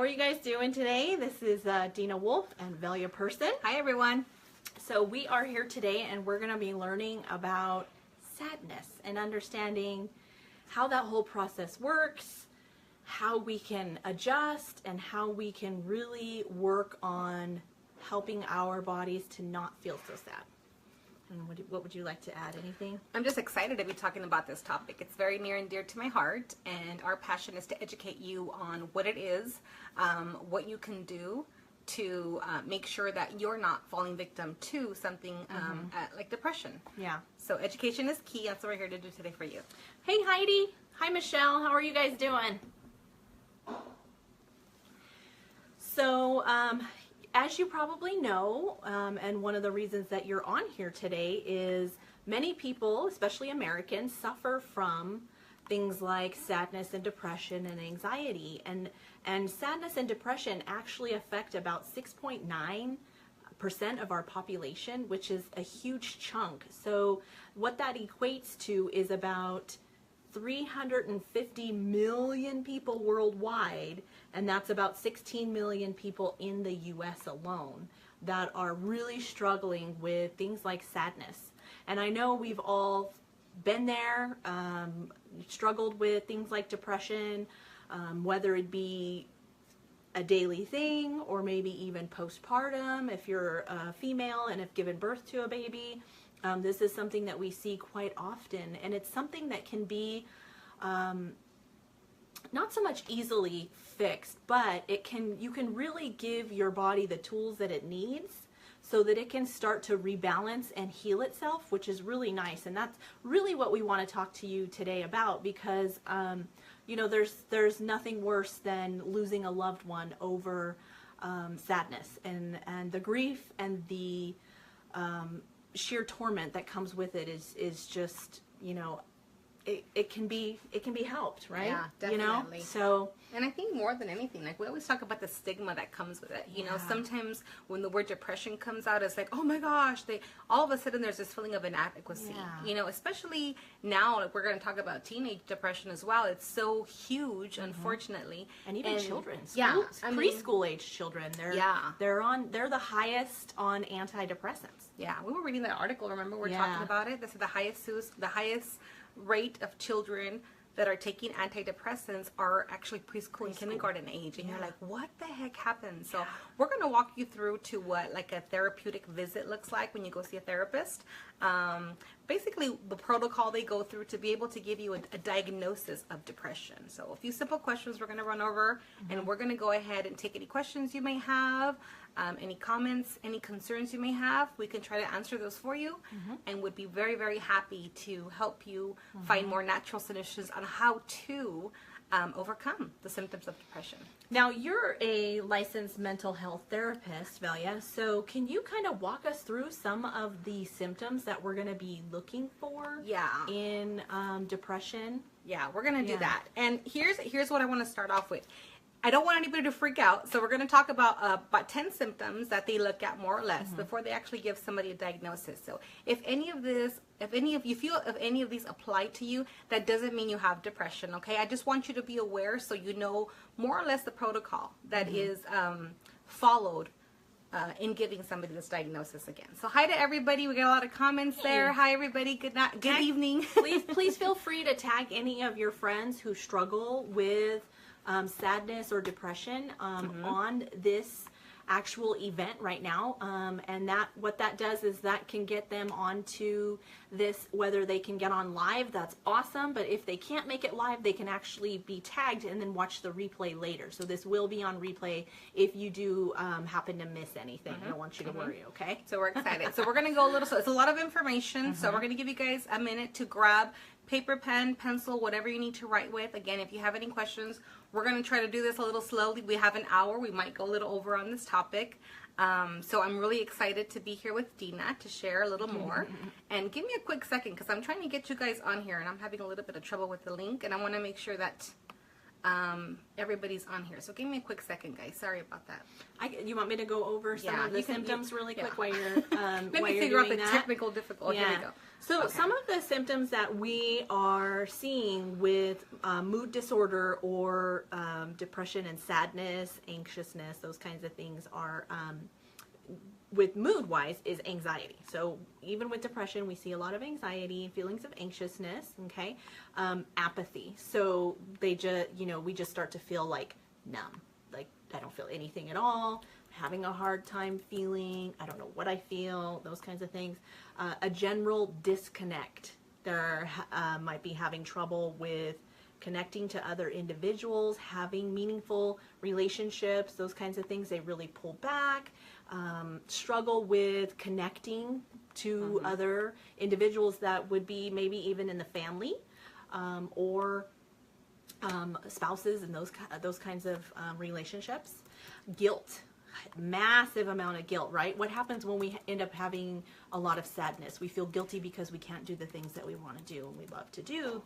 are you guys doing today? This is Dina Wolf and Velia Person. Hi everyone. So we are here today and we're going to be learning about sadness and understanding how that whole process works, how we can adjust, and how we can really work on helping our bodies to not feel so sad. And what would you like to add? Anything? I'm just excited to be talking about this topic. It's very near and dear to my heart, and our passion is to educate you on what it is, what you can do to make sure that you're not falling victim to something like depression. Yeah. So education is key. That's what we're here to do today for you. Hey Heidi. Hi Michelle. How are you guys doing? So, as you probably know, and one of the reasons that you're on here today is many people, especially Americans, suffer from things like sadness and depression and anxiety. And sadness and depression actually affect about 6.9% of our population, which is a huge chunk. So what that equates to is about 350 million people worldwide, and that's about 16 million people in the US alone that are really struggling with things like sadness. And I know we've all been there, struggled with things like depression, whether it be a daily thing or maybe even postpartum if you're a female and have given birth to a baby. This is something that we see quite often, and it's something that can be not so much easily fixed, but you can really give your body the tools that it needs so that it can start to rebalance and heal itself, which is really nice. And that's really what we want to talk to you today about, because you know, there's nothing worse than losing a loved one over sadness and the grief and the sheer torment that comes with it is just, you know, it can be helped, right? Yeah, definitely. You know? So, and I think more than anything, like we always talk about the stigma that comes with it. You know, sometimes when the word depression comes out, it's like, oh my gosh, all of a sudden there's this feeling of inadequacy. Yeah. You know, especially now, like we're going to talk about teenage depression as well. It's so huge, unfortunately. and even children, preschool age children, they're the highest on antidepressants. Yeah, we were reading that article. Remember, we're talking about it. This is the highest rate of children that are taking antidepressants are actually preschool and kindergarten age, and you're like, what the heck happened? So we're going to walk you through to what like a therapeutic visit looks like when you go see a therapist. Basically the protocol they go through to be able to give you a diagnosis of depression. So a few simple questions we're going to run over, and we're going to go ahead and take any questions you may have, any comments, any concerns you may have. We can try to answer those for you, and would be very, very happy to help you find more natural solutions on how to overcome the symptoms of depression. Now, you're a licensed mental health therapist, Velia, so can you kind of walk us through some of the symptoms that we're going to be looking for in depression? Yeah, we're going to do that. And here's what I want to start off with. I don't want anybody to freak out, so we're going to talk about 10 symptoms that they look at more or less before they actually give somebody a diagnosis. So if any of these apply to you, that doesn't mean you have depression, okay? I just want you to be aware so you know more or less the protocol that is followed in giving somebody this diagnosis again. So hi to everybody. We got a lot of comments there. Hi everybody. Good night. Good evening. please feel free to tag any of your friends who struggle with sadness or depression on this actual event right now, and what that does is that can get them onto this, whether they can get on live, that's awesome, but if they can't make it live, they can actually be tagged and then watch the replay later. So this will be on replay if you do happen to miss anything. I don't want you to worry, okay? So we're excited. So we're going to go so it's a lot of information, so we're going to give you guys a minute to grab paper, pen, pencil, whatever you need to write with. Again, if you have any questions, we're going to try to do this a little slowly. We have an hour. We might go a little over on this topic. So I'm really excited to be here with Dina to share a little more. And give me a quick second because I'm trying to get you guys on here and I'm having a little bit of trouble with the link, and I want to make sure that everybody's on here. So give me a quick second, guys. Sorry about that. You want me to go over some of the symptoms really quick while you're Let me figure out the technical difficulty. Here we go. So some of the symptoms that we are seeing with mood disorder or depression and sadness, anxiousness, those kinds of things are with mood-wise is anxiety. So even with depression, we see a lot of anxiety and feelings of anxiousness, okay? Apathy. So they just, we just start to feel like numb. Like I don't feel anything at all, having a hard time feeling, I don't know what I feel, those kinds of things. A general disconnect. There might be having trouble with connecting to other individuals, having meaningful relationships, those kinds of things. They really pull back. Struggle with connecting to other individuals that would be maybe even in the family or spouses and those kinds of relationships. Guilt, massive amount of guilt, right? What happens when we end up having a lot of sadness? We feel guilty because we can't do the things that we want to do and we love to do.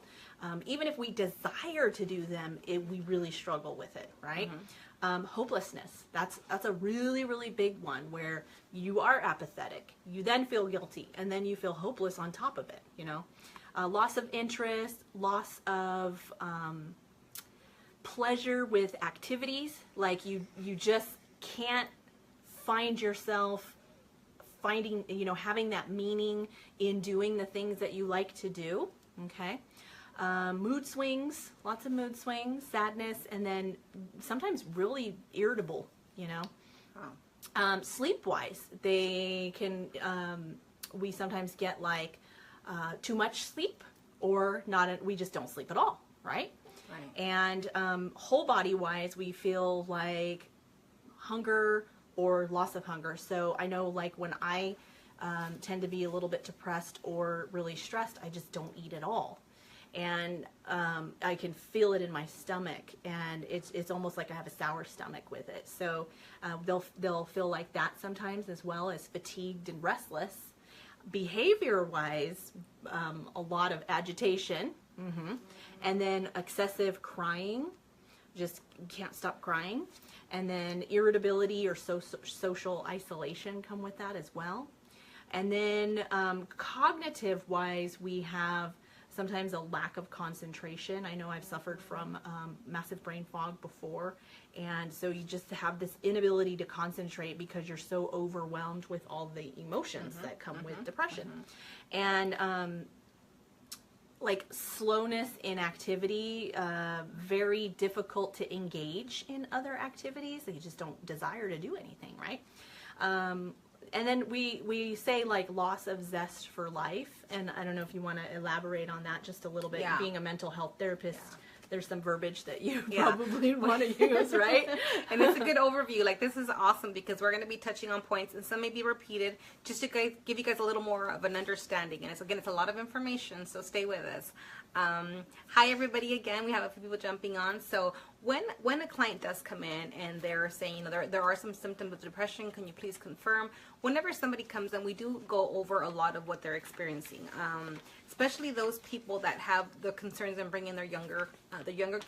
Even if we desire to do them, we really struggle with it, right? Hopelessness. That's a really, really big one where you are apathetic. You then feel guilty and then you feel hopeless on top of it, loss of interest, loss of pleasure with activities. Like you just can't find yourself finding, having that meaning in doing the things that you like to do. Okay. Mood swings, lots of mood swings, sadness, and then sometimes really irritable, sleep-wise, they can, we sometimes get like too much sleep or not, we just don't sleep at all, right? Right. And whole body-wise, we feel like hunger or loss of hunger. So I know like when I tend to be a little bit depressed or really stressed, I just don't eat at all. And I can feel it in my stomach, and it's almost like I have a sour stomach with it. So they'll feel like that sometimes, as well as fatigued and restless. Behavior-wise, a lot of agitation, and then excessive crying, just can't stop crying, and then irritability or social isolation come with that as well. And then cognitive-wise, we have sometimes a lack of concentration. I know I've suffered from massive brain fog before, and so you just have this inability to concentrate because you're so overwhelmed with all the emotions that come with depression. And like slowness in activity, very difficult to engage in other activities. You just don't desire to do anything, right? And then we say like loss of zest for life, and I don't know if you want to elaborate on that just a little bit. Yeah. Being a mental health therapist, there's some verbiage that you probably want to use, right? And it's a good overview. Like this is awesome because we're going to be touching on points, and some may be repeated, just to give you guys a little more of an understanding. And it's a lot of information, so stay with us. Hi everybody again. We have a few people jumping on. So when a client does come in and they're saying, there are some symptoms of depression, can you please confirm? Whenever somebody comes in, we do go over a lot of what they're experiencing, especially those people that have the concerns in bringing their younger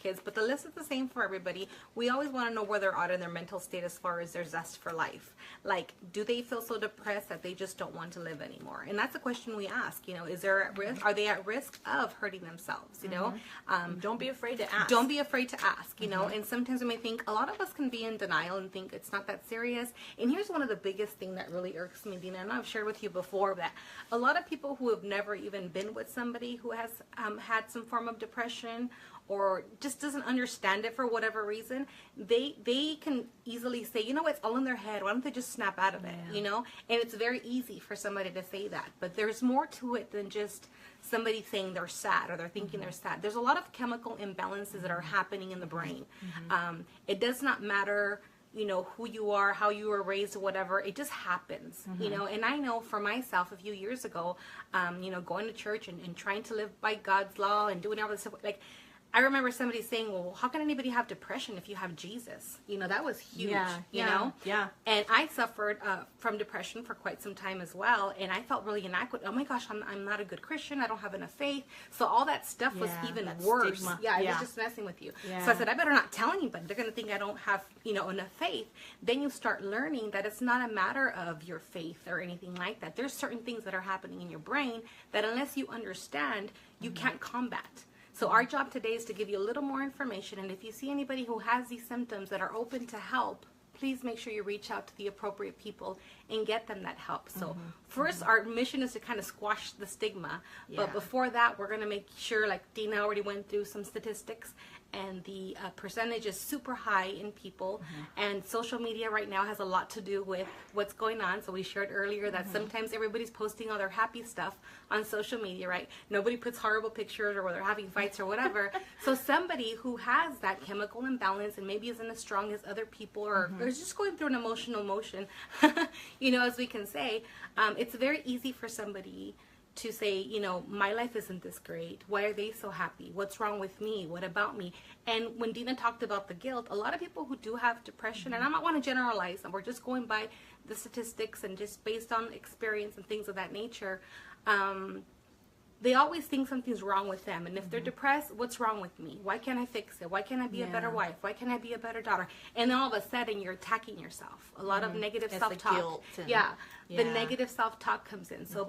kids. But the list is the same for everybody. We always want to know where they're at in their mental state as far as their zest for life. Like, do they feel so depressed that they just don't want to live anymore? And that's a question we ask. Is there at risk? Are they at risk of hurting themselves? Don't be afraid to ask. Don't be afraid to ask. And sometimes we may think, a lot of us can be in denial and think it's not that serious. And here's one of the biggest things that really irks me, Dina, and I've shared with you before, that a lot of people who have never even been with somebody who has had some form of depression or just doesn't understand it for whatever reason, they can easily say, it's all in their head. Why don't they just snap out of it, And it's very easy for somebody to say that. But there's more to it than just somebody saying they're sad or they're thinking they're sad. There's a lot of chemical imbalances that are happening in the brain. It does not matter, who you are, how you were raised, or whatever. It just happens, And I know for myself a few years ago, going to church and trying to live by God's law and doing all this stuff, like, I remember somebody saying, well, how can anybody have depression if you have Jesus? You know, that was huge, you know? Yeah. And I suffered from depression for quite some time as well. And I felt really inadequate. Oh my gosh, I'm not a good Christian. I don't have enough faith. So all that stuff was even worse. Stigma. Yeah, it was just messing with you. Yeah. So I said, I better not tell anybody. They're going to think I don't have, you know, enough faith. Then you start learning that it's not a matter of your faith or anything like that. There's certain things that are happening in your brain that unless you understand, you can't combat. So our job today is to give you a little more information, and if you see anybody who has these symptoms that are open to help, please make sure you reach out to the appropriate people and get them that help. So first, our mission is to kind of squash the stigma, but before that, we're going to make sure, like Dina already went through some statistics, and the percentage is super high in people, and social media right now has a lot to do with what's going on. So we shared earlier that sometimes everybody's posting all their happy stuff on social media, right? Nobody puts horrible pictures or where they're having fights or whatever. So somebody who has that chemical imbalance and maybe isn't as strong as other people, or is just going through an emotional motion, you know, as we can say, it's very easy for somebody to say, you know, my life isn't this great. Why are they so happy? What's wrong with me? What about me? And when Dina talked about the guilt, a lot of people who do have depression, and I don't want to generalize them, we're just going by the statistics and just based on experience and things of that nature, they always think something's wrong with them. And if they're depressed, what's wrong with me? Why can't I fix it? Why can't I be a better wife? Why can't I be a better daughter? And then all of a sudden you're attacking yourself. A lot of negative self-talk. The negative self-talk comes in. So a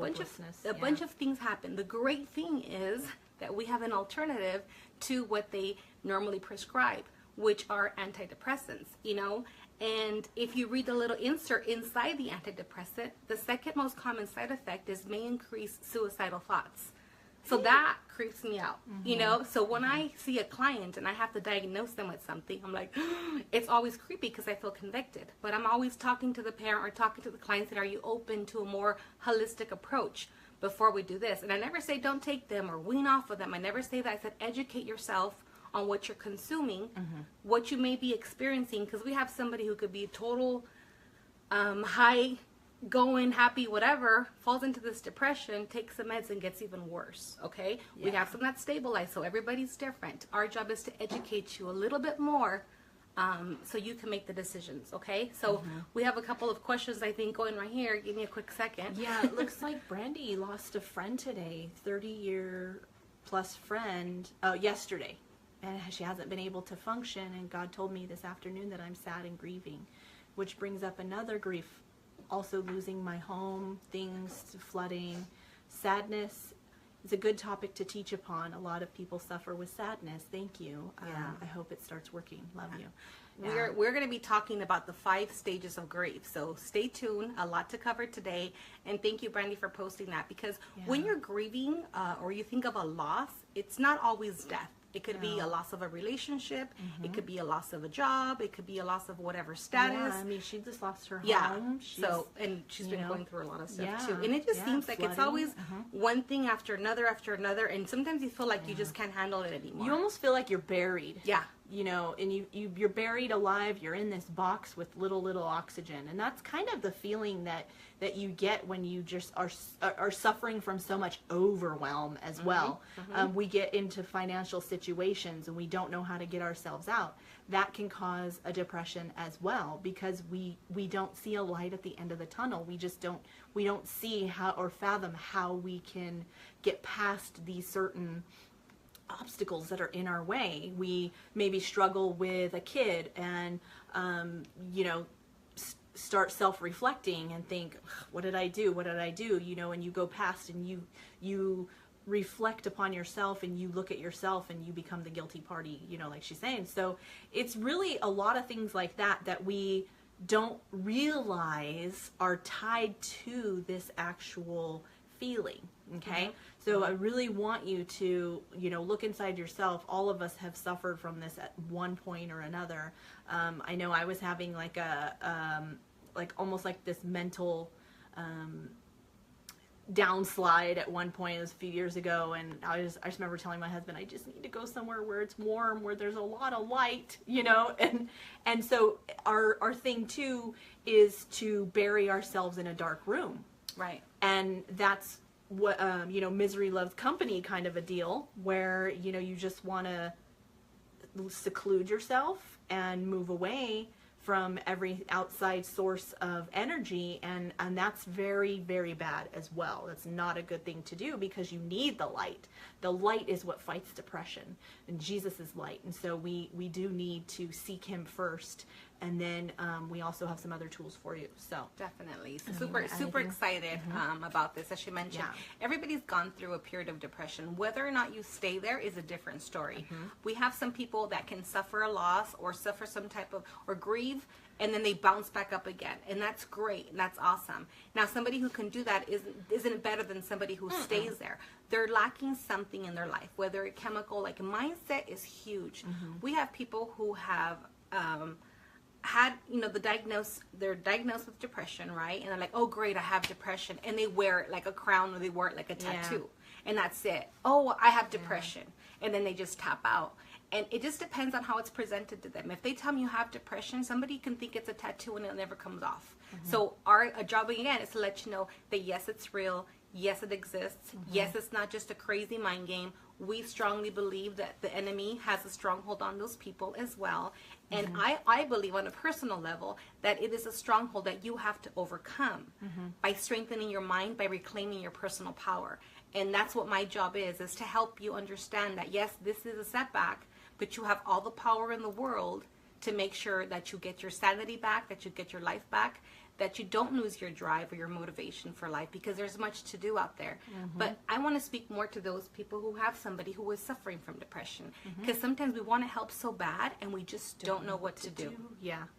bunch of things happen. The great thing is that we have an alternative to what they normally prescribe, which are antidepressants, you know. And if you read the little insert inside the antidepressant, the second most common side effect is may increase suicidal thoughts. So that creeps me out, you know? So when I see a client and I have to diagnose them with something, I'm like, it's always creepy because I feel convicted. But I'm always talking to the parent or talking to the client, and are you open to a more holistic approach before we do this? And I never say don't take them or wean off of them. I never say that. I said educate yourself on what you're consuming, what you may be experiencing, because we have somebody who could be total high going, happy, whatever, falls into this depression, takes the meds, and gets even worse, okay? We have some that stabilize, so everybody's different. Our job is to educate you a little bit more so you can make the decisions, okay? So we have a couple of questions, I think, going right here. Give me a quick second. Yeah, it looks like Brandy lost a friend today, 30-year plus friend, yesterday. And she hasn't been able to function, and God told me this afternoon that I'm sad and grieving, which brings up another grief. Also losing my home, things, flooding, sadness is a good topic to teach upon. A lot of people suffer with sadness. Thank you. I hope it starts working. Love you. We're going to be talking about the 5 stages of grief. So stay tuned. A lot to cover today. And thank you, Brandy, for posting that. Because when you're grieving or you think of a loss, it's not always death. It could be a loss of a relationship. It could be a loss of a job. It could be a loss of whatever status. Yeah, I mean, she just lost her home. And she's been going through a lot of stuff too. And it just seems like it's always one thing after another. And sometimes you feel like you just can't handle it anymore. You almost feel like you're buried. Yeah. You know, and you're buried alive. You're in this box with little oxygen. And that's kind of the feeling that you get when you just are suffering from so much overwhelm as well. We get into financial situations and we don't know how to get ourselves out. That can cause a depression as well, because we don't see a light at the end of the tunnel. We don't see how or fathom how we can get past these certain obstacles that are in our way. We maybe struggle with a kid and you know, start self-reflecting and think, what did I do, you know, and you go past and you reflect upon yourself and you look at yourself and you become the guilty party, you know, like she's saying. So it's really a lot of things like that we don't realize are tied to this actual feeling. Okay. So I really want you to, you know, look inside yourself. All of us have suffered from this at one point or another. I know I was having like almost like this mental downslide at one point. It was a few years ago, and I just remember telling my husband, I just need to go somewhere where it's warm, where there's a lot of light, you know. And so our thing too is to bury ourselves in a dark room, right? And that's what you know, misery loves company kind of a deal, where you know you just want to seclude yourself and move away from every outside source of energy, and that's very, very bad as well. That's not a good thing to do, because you need the light. The light is what fights depression, and Jesus is light, and so we do need to seek him first, and then we also have some other tools for you. So definitely, super excited about this. As she mentioned, everybody's gone through a period of depression. Whether or not you stay there is a different story. We have some people that can suffer a loss or suffer some type of, or grieve, and then they bounce back up again, and that's great, and that's awesome. Now, somebody who can do that isn't better than somebody who stays there. They're lacking something in their life, whether a chemical, like mindset is huge. We have people who have had, they're diagnosed with depression, right? And they're like, oh great, I have depression, and they wear it like a crown, or they wear it like a tattoo, and that's it. Oh, I have depression, and then they just tap out. And it just depends on how it's presented to them. If they tell me you have depression, somebody can think it's a tattoo and it never comes off. So our job, again, is to let you know that yes, it's real. Yes, it exists. Yes, it's not just a crazy mind game. We strongly believe that the enemy has a stronghold on those people as well. And I believe on a personal level that it is a stronghold that you have to overcome by strengthening your mind, by reclaiming your personal power. And that's what my job is to help you understand that, yes, this is a setback, but you have all the power in the world to make sure that you get your sanity back, that you get your life back, that you don't lose your drive or your motivation for life, because there's much to do out there. But I want to speak more to those people who have somebody who is suffering from depression, because sometimes we want to help so bad and we just don't know what to do.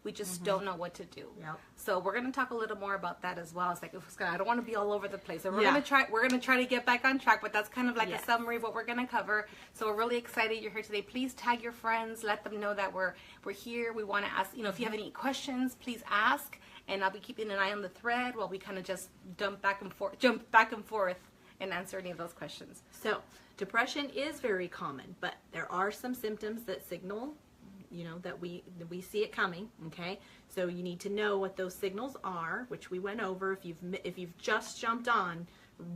We just don't know what to do. So we're going to talk a little more about that as well. It's like, I don't want to be all over the place. So we're going to try to get back on track, but that's kind of like a summary of what we're going to cover. So we're really excited you're here today. Please tag your friends, let them know that we're here. We want to ask, if you have any questions, please ask. And I'll be keeping an eye on the thread while we kind of just jump back and forth and answer any of those questions. So depression is very common, but there are some symptoms that signal, that we see it coming. Okay, so you need to know what those signals are, which we went over. If you've just jumped on,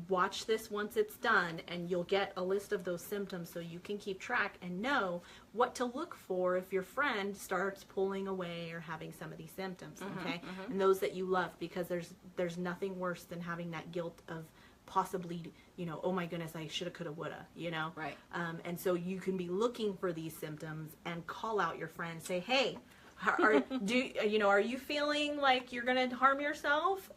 watch this once it's done, and you'll get a list of those symptoms so you can keep track and know what to look for if your friend starts pulling away or having some of these symptoms. Okay, and those that you love, because there's nothing worse than having that guilt of possibly, oh my goodness, I shoulda, coulda, woulda, Right. And so you can be looking for these symptoms and call out your friend, say, hey, are you feeling like you're going to harm yourself?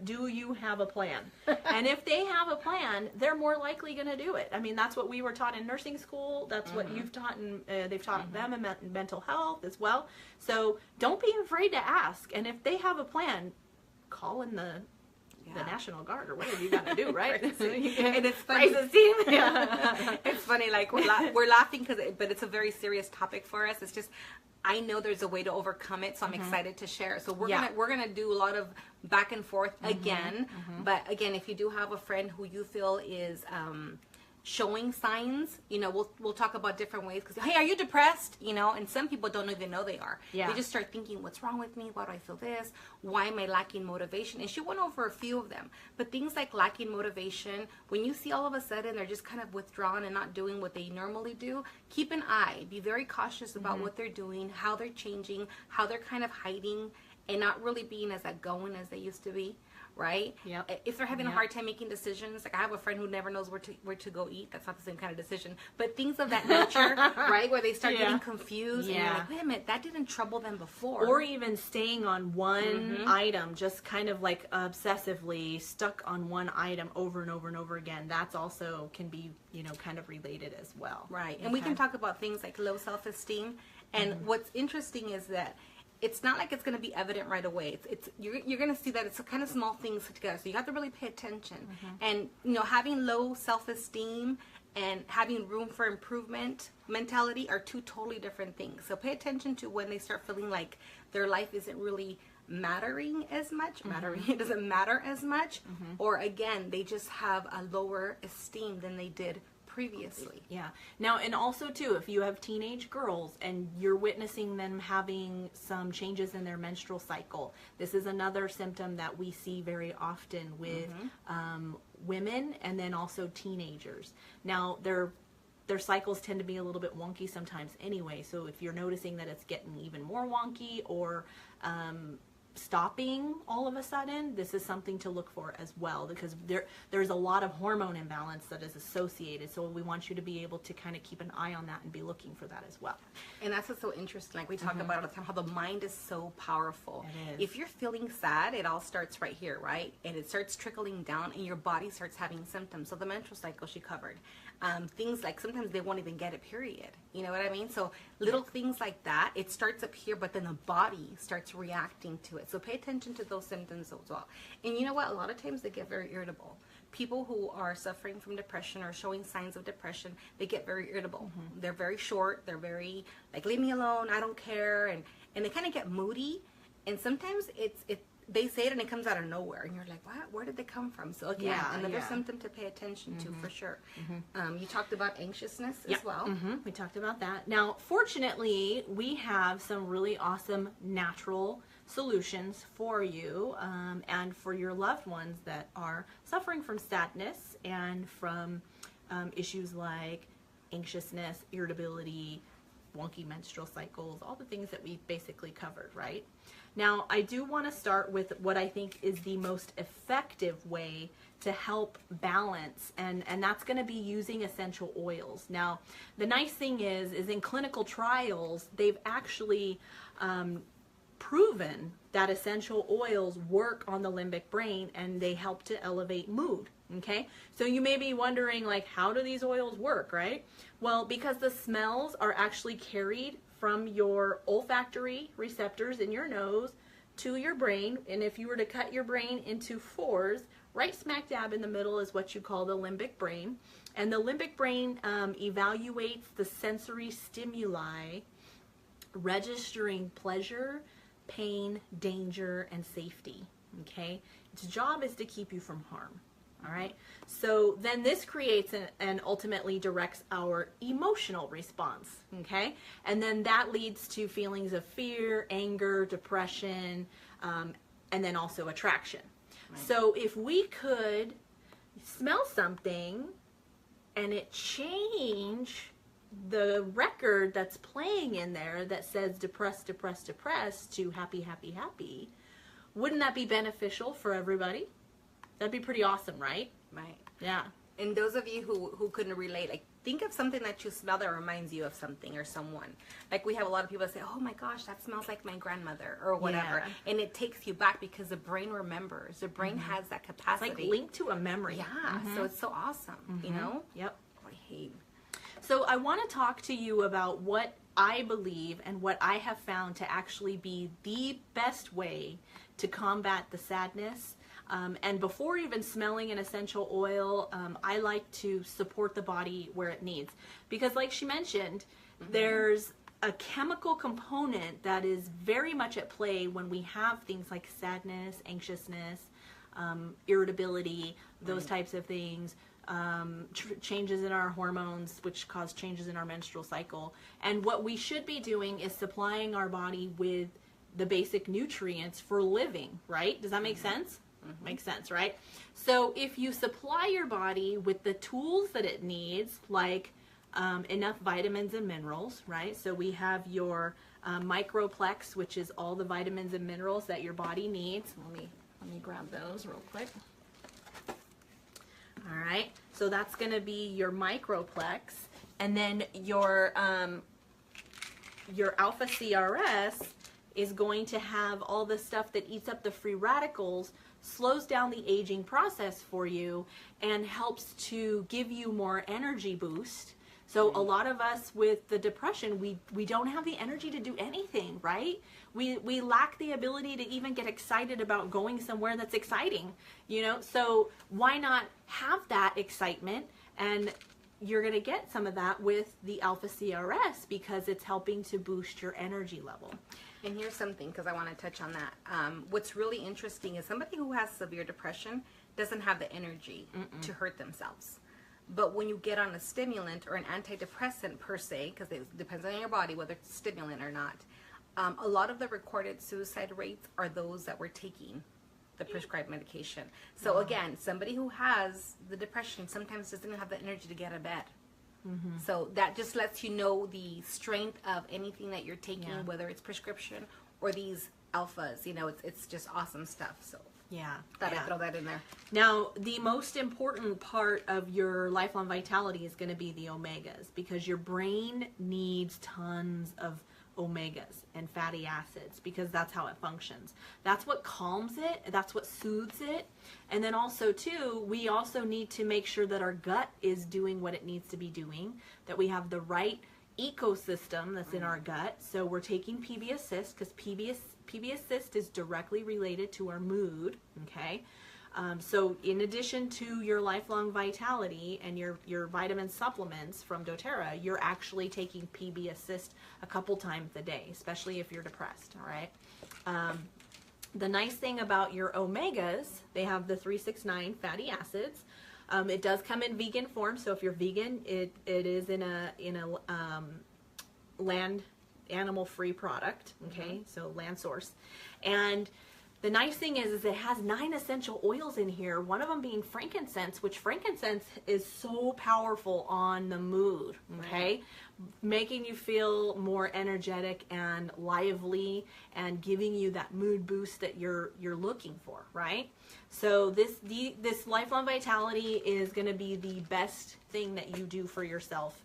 Do you have a plan? And if they have a plan, they're more likely going to do it. I mean, that's what we were taught in nursing school. That's what you've taught, and they've taught them in mental health as well. So don't be afraid to ask. And if they have a plan, call in the National Guard or whatever you got to do, right? And it's funny. It's funny, like we're laughing but it's a very serious topic for us. It's just, I know there's a way to overcome it, so I'm excited to share. So we're gonna do a lot of back and forth again. But again, if you do have a friend who you feel is showing signs, we'll talk about different ways, because, hey, are you depressed? And some people don't even know they are. They just start thinking, what's wrong with me? Why do I feel this? Why am I lacking motivation? And she went over a few of them. But things like lacking motivation, when you see all of a sudden they're just kind of withdrawn and not doing what they normally do, keep an eye. Be very cautious about what they're doing, how they're changing, how they're kind of hiding, and not really being as outgoing as they used to be. Right? If they're having a hard time making decisions, like I have a friend who never knows where to go eat. That's not the same kind of decision, but things of that nature, right? Where they start getting confused, and you're like, wait a minute, that didn't trouble them before. Or even staying on one item, just kind of like obsessively stuck on one item over and over and over again. That's also can be, kind of related as well. Right. And we can talk about things like low self-esteem. And what's interesting is that it's not like it's going to be evident right away. You're going to see that it's kind of small things together. So you have to really pay attention. And, having low self-esteem and having room for improvement mentality are two totally different things. So pay attention to when they start feeling like their life isn't really mattering as much. It doesn't matter as much. Or again, they just have a lower esteem than they did previously. Now, and also too, if you have teenage girls and you're witnessing them having some changes in their menstrual cycle, this is another symptom that we see very often with women, and then also teenagers. Now, they're their cycles tend to be a little bit wonky sometimes anyway. So if you're noticing that it's getting even more wonky or stopping all of a sudden, this is something to look for as well, because there's a lot of hormone imbalance that is associated. So we want you to be able to kind of keep an eye on that and be looking for that as well. And that's what's so interesting. Like we talk about all the time, how the mind is so powerful. It is. If you're feeling sad, it all starts right here, right? And it starts trickling down, and your body starts having symptoms. So the menstrual cycle she covered. Things like sometimes they won't even get a period. You know what I mean? So little things like that, it starts up here, but then the body starts reacting to it. So pay attention to those symptoms as well. And you know what? A lot of times they get very irritable. People who are suffering from depression or showing signs of depression, they get very irritable. They're very short. They're very like, leave me alone. I don't care. And they kind of get moody. And sometimes they say it and it comes out of nowhere, and you're like, what? Where did they come from? So again, another symptom to pay attention to for sure. You talked about anxiousness as well. We talked about that. Now, fortunately, we have some really awesome natural solutions for you and for your loved ones that are suffering from sadness and from issues like anxiousness, irritability, wonky menstrual cycles, all the things that we basically covered, right? Now, I do want to start with what I think is the most effective way to help balance, and that's going to be using essential oils. Now, the nice thing is in clinical trials, they've actually proven that essential oils work on the limbic brain and they help to elevate mood. Okay, so you may be wondering, like, how do these oils work, right? Well, because the smells are actually carried from your olfactory receptors in your nose to your brain, and if you were to cut your brain into fours, right smack dab in the middle is what you call the limbic brain, and the limbic brain evaluates the sensory stimuli, registering pleasure, pain, danger, and safety. Okay, its job is to keep you from harm. All right, so then this creates and ultimately directs our emotional response, okay? And then that leads to feelings of fear, anger, depression, and then also attraction. Right. So if we could smell something and it change the record that's playing in there that says depressed, depressed, depressed to happy, happy, happy, wouldn't that be beneficial for everybody? That'd be pretty awesome, right? Right. Yeah. And those of you who couldn't relate, like, think of something that you smell that reminds you of something or someone. Like, we have a lot of people that say, oh my gosh, that smells like my grandmother or whatever. Yeah. And it takes you back because the brain remembers. The brain has that capacity. It's like linked to a memory. Yeah. So it's so awesome, you know? Yep. Oh, I hate. So I want to talk to you about what I believe and what I have found to actually be the best way to combat the sadness. And before even smelling an essential oil, I like to support the body where it needs. Because like she mentioned, there's a chemical component that is very much at play when we have things like sadness, anxiousness, irritability, those types of things, changes in our hormones, which cause changes in our menstrual cycle. And what we should be doing is supplying our body with the basic nutrients for living, right? Does that make sense? Makes sense, right? So if you supply your body with the tools that it needs, like enough vitamins and minerals, right? So we have your microplex, which is all the vitamins and minerals that your body needs. Let me grab those real quick. All right, so that's going to be your microplex, and then your alpha CRS is going to have all the stuff that eats up the free radicals, slows down the aging process for you, and helps to give you more energy boost. So a lot of us with the depression, we don't have the energy to do anything, right? We lack the ability to even get excited about going somewhere that's exciting, you know? So why not have that excitement? And you're going to get some of that with the alpha CRS because it's helping to boost your energy level. And here's something, because I want to touch on that. What's really interesting is somebody who has severe depression doesn't have the energy to hurt themselves. But when you get on a stimulant or an antidepressant per se, because it depends on your body whether it's a stimulant or not, a lot of the recorded suicide rates are those that were taking the prescribed medication. So again, somebody who has the depression sometimes doesn't have the energy to get out of bed. So that just lets you know the strength of anything that you're taking, whether it's prescription or these alphas. You know, it's just awesome stuff. So thought I'd throw that in there. Now, the most important part of your lifelong vitality is going to be the omegas, because your brain needs tons of omegas and fatty acids, because that's how it functions. That's what calms it. That's what soothes it. And then also too, we also need to make sure that our gut is doing what it needs to be doing, that we have the right ecosystem that's in our gut. So we're taking PB Assist, because PB Assist is directly related to our mood. Okay. So in addition to your lifelong vitality and your vitamin supplements from doTERRA, you're actually taking PB Assist a couple times a day, especially if you're depressed, all right? The nice thing about your omegas, they have the 369 fatty acids. It does come in vegan form, so if you're vegan, it is in a land animal-free product, okay? So land source. And the nice thing is it has 9 essential oils in here, one of them being frankincense, which frankincense is so powerful on the mood, okay? Making you feel more energetic and lively and giving you that mood boost that you're looking for, right? So this lifelong vitality is going to be the best thing that you do for yourself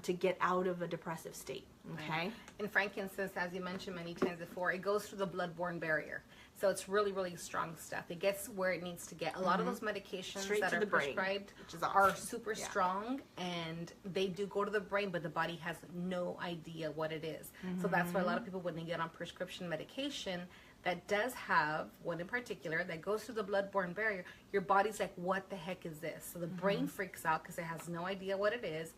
to get out of a depressive state, okay? Right. And frankincense, as you mentioned many times before, it goes through the blood-borne barrier. So it's really, really strong stuff. It gets where it needs to get. A lot of those medications Straight that to are the brain, prescribed which is awesome. are super strong, and they do go to the brain, but the body has no idea what it is. So that's why a lot of people, when they get on prescription medication that does have one in particular that goes through the blood-borne barrier, your body's like, what the heck is this? So the brain freaks out because it has no idea what it is.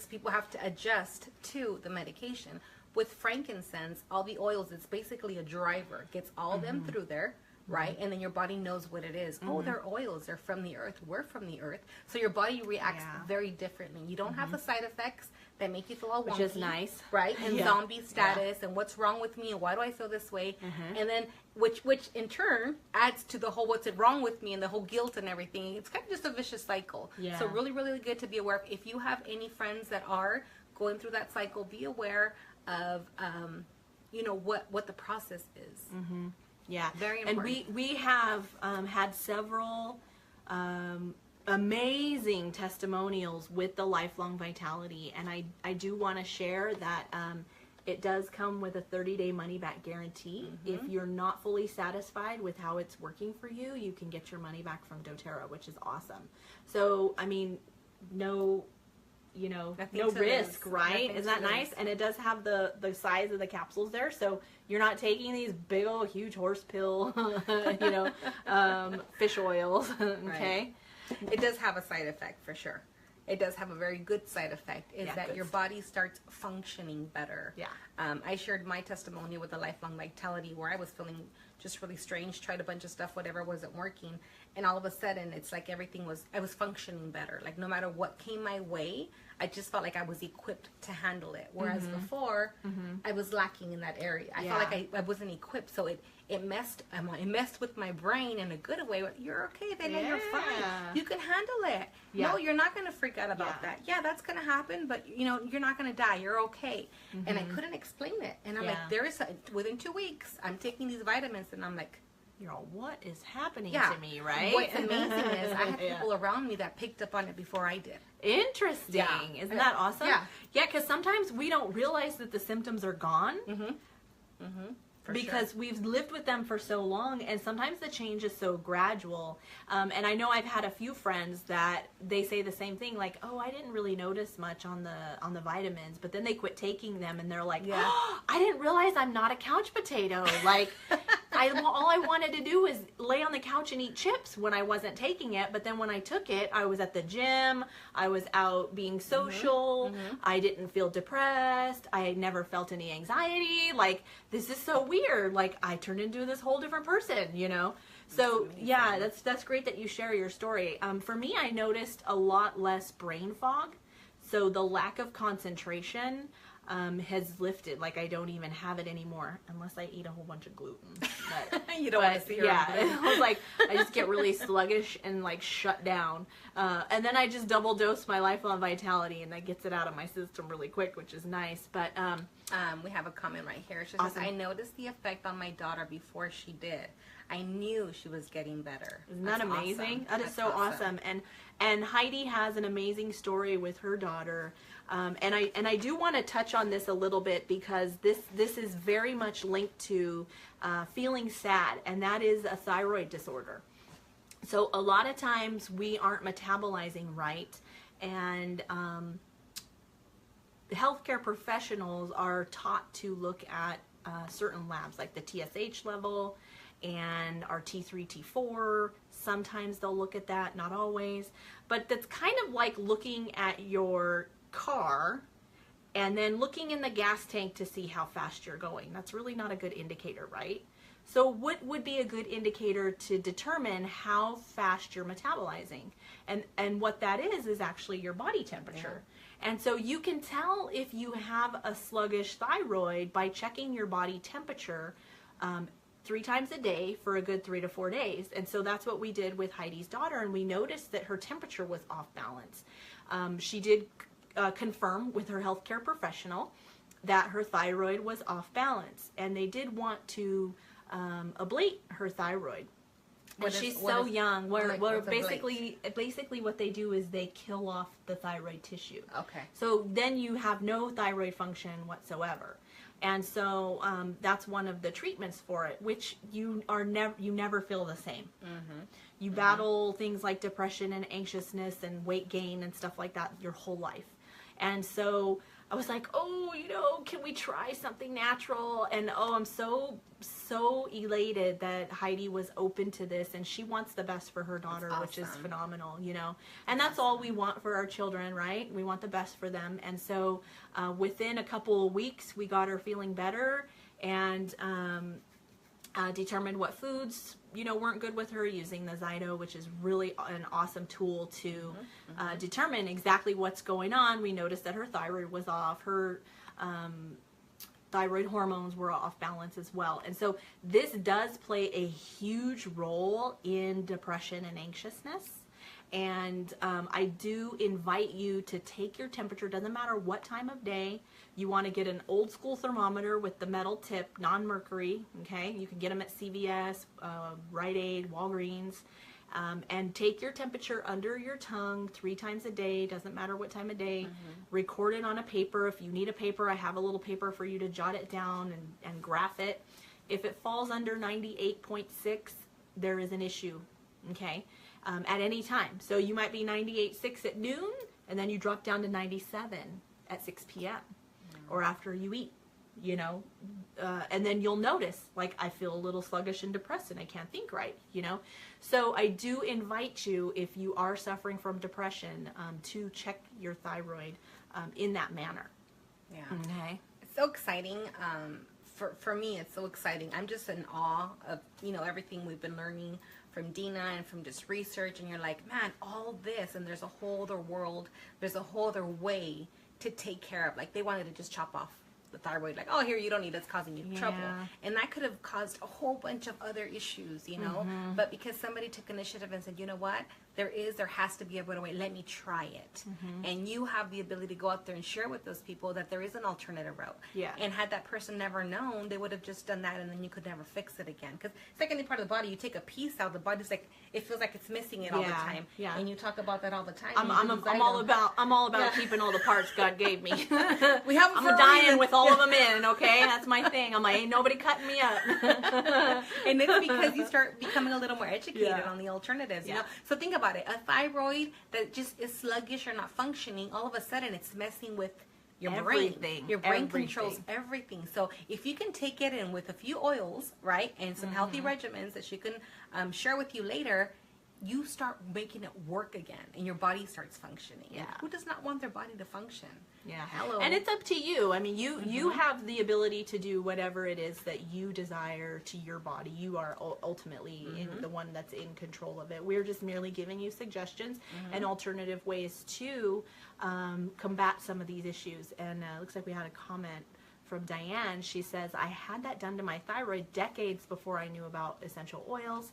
People have to adjust to the medication. With frankincense, all the oils, it's basically a driver. It gets all them through there, right? And then your body knows what it is. Oh, they're oils. They're from the earth. We're from the earth. So your body reacts very differently. You don't have the side effects that make you feel all wonky. Which is nice. Right? And zombie status and what's wrong with me and why do I feel this way? And then, which in turn adds to the whole what's wrong with me and the whole guilt and everything. It's kind of just a vicious cycle. So really, really good to be aware of. If you have any friends that are going through that cycle, be aware of you know what the process is. Yeah, very important. And we have had several amazing testimonials with the lifelong vitality, and I do want to share that it does come with a 30-day money-back guarantee. If you're not fully satisfied with how it's working for you, you can get your money back from doTERRA, which is awesome. So I mean, no risk, right? Isn't that nice? And it does have the size of the capsules there, so you're not taking these big old huge horse pill, fish oils. Okay, it does have a side effect for sure. It does have a very good side effect, is that your body starts functioning better. I shared my testimony with the lifelong vitality where I was feeling just really strange, tried a bunch of stuff, whatever wasn't working, and all of a sudden it's like I was functioning better. Like no matter what came my way, I just felt like I was equipped to handle it. Whereas before, I was lacking in that area. I felt like I wasn't equipped, so it messed with my brain in a good way. You're okay, then you're fine. You can handle it. No, you're not going to freak out about that. Yeah, that's going to happen, but you're not going to die. You're okay. And I couldn't explain it. And I'm like, within 2 weeks, I'm taking these vitamins, and I'm like, what is happening to me, right? What's amazing is I had people around me that picked up on it before I did. Interesting. Isn't that awesome? Yeah, because sometimes we don't realize that the symptoms are gone. Because we've lived with them for so long, and sometimes the change is so gradual. And I know I've had a few friends that they say the same thing, like, "Oh, I didn't really notice much on the vitamins," but then they quit taking them, and they're like, "Oh, I didn't realize I'm not a couch potato." Like, all I wanted to do was lay on the couch and eat chips when I wasn't taking it, but then when I took it, I was at the gym, I was out being social, I didn't feel depressed, I never felt any anxiety. Like, this is so weird. Like, I turned into this whole different person, So yeah, that's great that you share your story. For me, I noticed a lot less brain fog. So the lack of concentration has lifted. Like I don't even have it anymore unless I eat a whole bunch of gluten. But, you don't want to see her. Yeah, I was like, I just get really sluggish and like shut down. And then I just double dose my Lifelong Vitality, and that gets it out of my system really quick, which is nice. But we have a comment right here. She awesome. says, I noticed the effect on my daughter before she did. I knew she was getting better. Isn't that amazing? That is so awesome. And Heidi has an amazing story with her daughter. And I do want to touch on this a little bit, because this is very much linked to feeling sad, and that is a thyroid disorder. So a lot of times we aren't metabolizing right, and healthcare professionals are taught to look at certain labs like the TSH level and our T3, T4. Sometimes they'll look at that, not always. But that's kind of like looking at your car and then looking in the gas tank to see how fast you're going. That's really not a good indicator, right? So what would be a good indicator to determine how fast you're metabolizing? And what that is actually your body temperature. Yeah. And so you can tell if you have a sluggish thyroid by checking your body temperature 3 times a day for a good 3 to 4 days. And so that's what we did with Heidi's daughter, and we noticed that her temperature was off balance. She did confirm with her healthcare professional that her thyroid was off balance, and they did want to ablate her thyroid. And she's so young. Basically what they do is they kill off the thyroid tissue. Okay. So then you have no thyroid function whatsoever. And so that's one of the treatments for it, which you never feel the same. Mm-hmm. You battle things like depression and anxiousness and weight gain and stuff like that your whole life. And so I was like, can we try something natural? And I'm so elated that Heidi was open to this, and she wants the best for her daughter, which is phenomenal, And that's all we want for our children, right? We want the best for them. And so within a couple of weeks, we got her feeling better, and determined what foods, weren't good with her, using the Zyto, which is really an awesome tool to determine exactly what's going on. We noticed that her thyroid was off. Her thyroid hormones were off balance as well. And so this does play a huge role in depression and anxiousness. And I do invite you to take your temperature. Doesn't matter what time of day. You want to get an old school thermometer with the metal tip, non-mercury. Okay, you can get them at CVS, Rite Aid, Walgreens, and take your temperature under your tongue 3 times a day. Doesn't matter what time of day. Record it on a paper. If you need a paper, I have a little paper for you to jot it down and graph it. If it falls under 98.6, there is an issue. Okay. At any time. So you might be 98.6 at noon, and then you drop down to 97 at 6 p.m. or after you eat, and then you'll notice, like, I feel a little sluggish and depressed and I can't think right, So I do invite you, if you are suffering from depression, to check your thyroid in that manner. Yeah. Okay. It's so exciting. For me, it's so exciting. I'm just in awe of, everything we've been learning from Dina and from just research, and you're like, man, all this, and there's a whole other world, there's a whole other way to take care of. Like, they wanted to just chop off the thyroid, like, here, you don't need it, it's causing you trouble. And that could have caused a whole bunch of other issues, but because somebody took initiative and said, you know what, there has to be a better way, let me try it. And you have the ability to go out there and share with those people that there is an alternative route. And had that person never known, they would have just done that, and then you could never fix it again. Because it's like any part of the body, you take a piece out, the body's like, it feels like it's missing it all the time. And you talk about that all the time. I'm all about keeping all the parts God gave me. I'm dying with all of them in, okay? That's my thing. I'm like, ain't nobody cutting me up. And it's because you start becoming a little more educated on the alternatives, So think about it. A thyroid that just is sluggish or not functioning, all of a sudden it's messing with your brain. Your brain controls everything. So if you can take it in with a few oils, right, and some healthy regimens that she can share with you later, you start making it work again, and your body starts functioning. Yeah. And who does not want their body to function? Yeah. Hello. And it's up to you. I mean, you have the ability to do whatever it is that you desire to your body. You are ultimately the one that's in control of it. We're just merely giving you suggestions and alternative ways to combat some of these issues. And it looks like we had a comment from Diane. She says, I had that done to my thyroid decades before I knew about essential oils.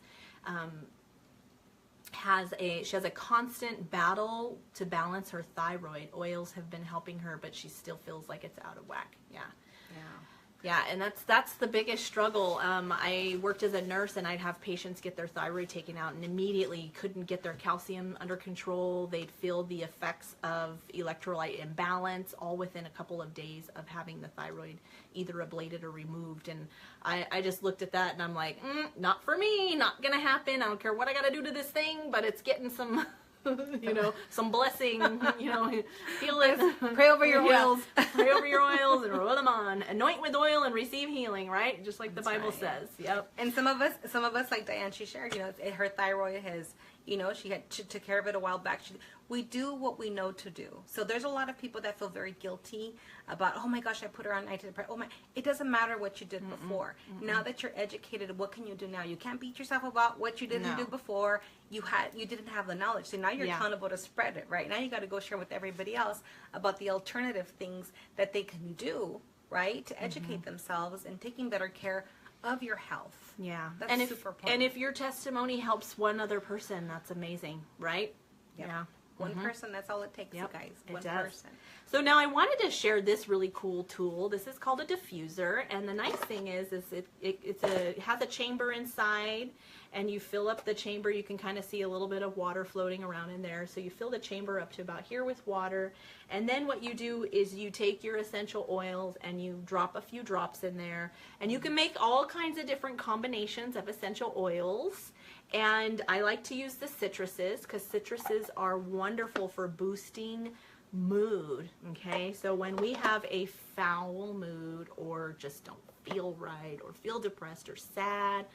She has a constant battle to balance her thyroid. Oils have been helping her, but she still feels like it's out of whack. Yeah, and that's the biggest struggle. I worked as a nurse, and I'd have patients get their thyroid taken out and immediately couldn't get their calcium under control. They'd feel the effects of electrolyte imbalance all within a couple of days of having the thyroid either ablated or removed. And I just looked at that, and I'm like, not for me, not going to happen. I don't care what I got to do to this thing, but it's getting some... some blessing, feel it. Pray over your oils. Pray over your oils and roll them on. Anoint with oil and receive healing, right? Just like the Bible says. Yep. And some of us, like Diane, she shared, her thyroid has, she took care of it a while back. We do what we know to do. So there's a lot of people that feel very guilty about, oh my gosh, I put her on antidepressant. It doesn't matter what you did before. Now that you're educated, what can you do now? You can't beat yourself about what you didn't do before. You didn't have the knowledge. So now you're accountable to spread it, right? Now you got to go share with everybody else about the alternative things that they can do, right? To educate themselves and taking better care of your health. Yeah. That's super important. And if your testimony helps one other person, that's amazing, right? Yep. Yeah. One person, that's all it takes, you guys. One person. So now I wanted to share this really cool tool. This is called a diffuser, and the nice thing is it has a chamber inside, and you fill up the chamber. You can kind of see a little bit of water floating around in there. So you fill the chamber up to about here with water, and then what you do is you take your essential oils and you drop a few drops in there, and you can make all kinds of different combinations of essential oils. And I like to use the citruses because citruses are wonderful for boosting mood. Okay, so when we have a foul mood or just don't feel right or feel depressed or sad,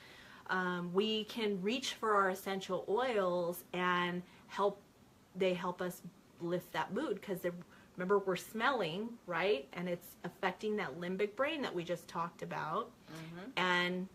we can reach for our essential oils and they help us lift that mood because remember, we're smelling, right? And it's affecting that limbic brain that we just talked about. And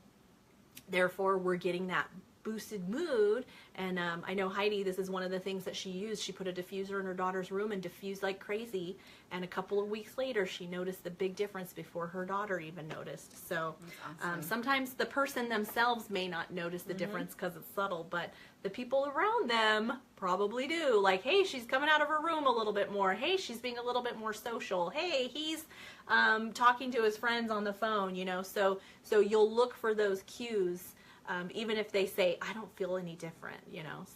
therefore we're getting that boosted mood. And I know Heidi, this is one of the things that she used. She put a diffuser in her daughter's room and diffused like crazy, and a couple of weeks later she noticed the big difference before her daughter even noticed. So awesome. Sometimes the person themselves may not notice the difference because it's subtle, but the people around them probably do. Like, hey, she's coming out of her room a little bit more. Hey, she's being a little bit more social. Hey, he's talking to his friends on the phone, so you'll look for those cues. Even if they say, I don't feel any different,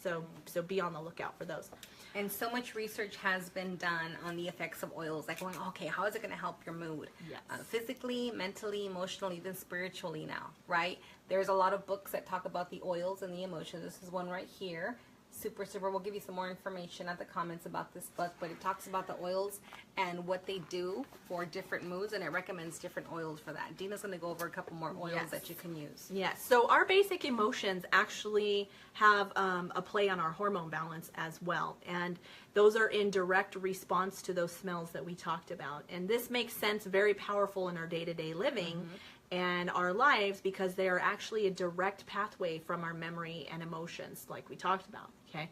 so be on the lookout for those. And so much research has been done on the effects of oils, like going, okay, how is it going to help your mood? Yes. Physically, mentally, emotionally, even spiritually now, right? There's a lot of books that talk about the oils and the emotions. This is one right here. Super. We'll give you some more information at the comments about this book, but it talks about the oils and what they do for different moods, and it recommends different oils for that. Dina's going to go over a couple more oils that you can use. Yes. So our basic emotions actually have a play on our hormone balance as well, and those are in direct response to those smells that we talked about. And this makes sense, very powerful in our day-to-day living and our lives, because they are actually a direct pathway from our memory and emotions, like we talked about. Okay,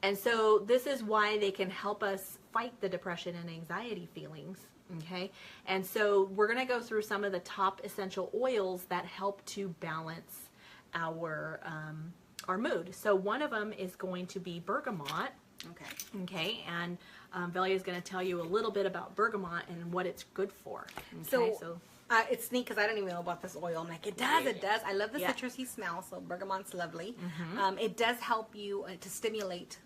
and so this is why they can help us fight the depression and anxiety feelings. Okay, and so we're going to go through some of the top essential oils that help to balance our mood. So one of them is going to be bergamot. Okay, and Velia is going to tell you a little bit about bergamot and what it's good for. Okay, so it's neat because I don't even know about this oil. I'm like, it does. I love the citrusy smell, so bergamot's lovely. It does help you to stimulate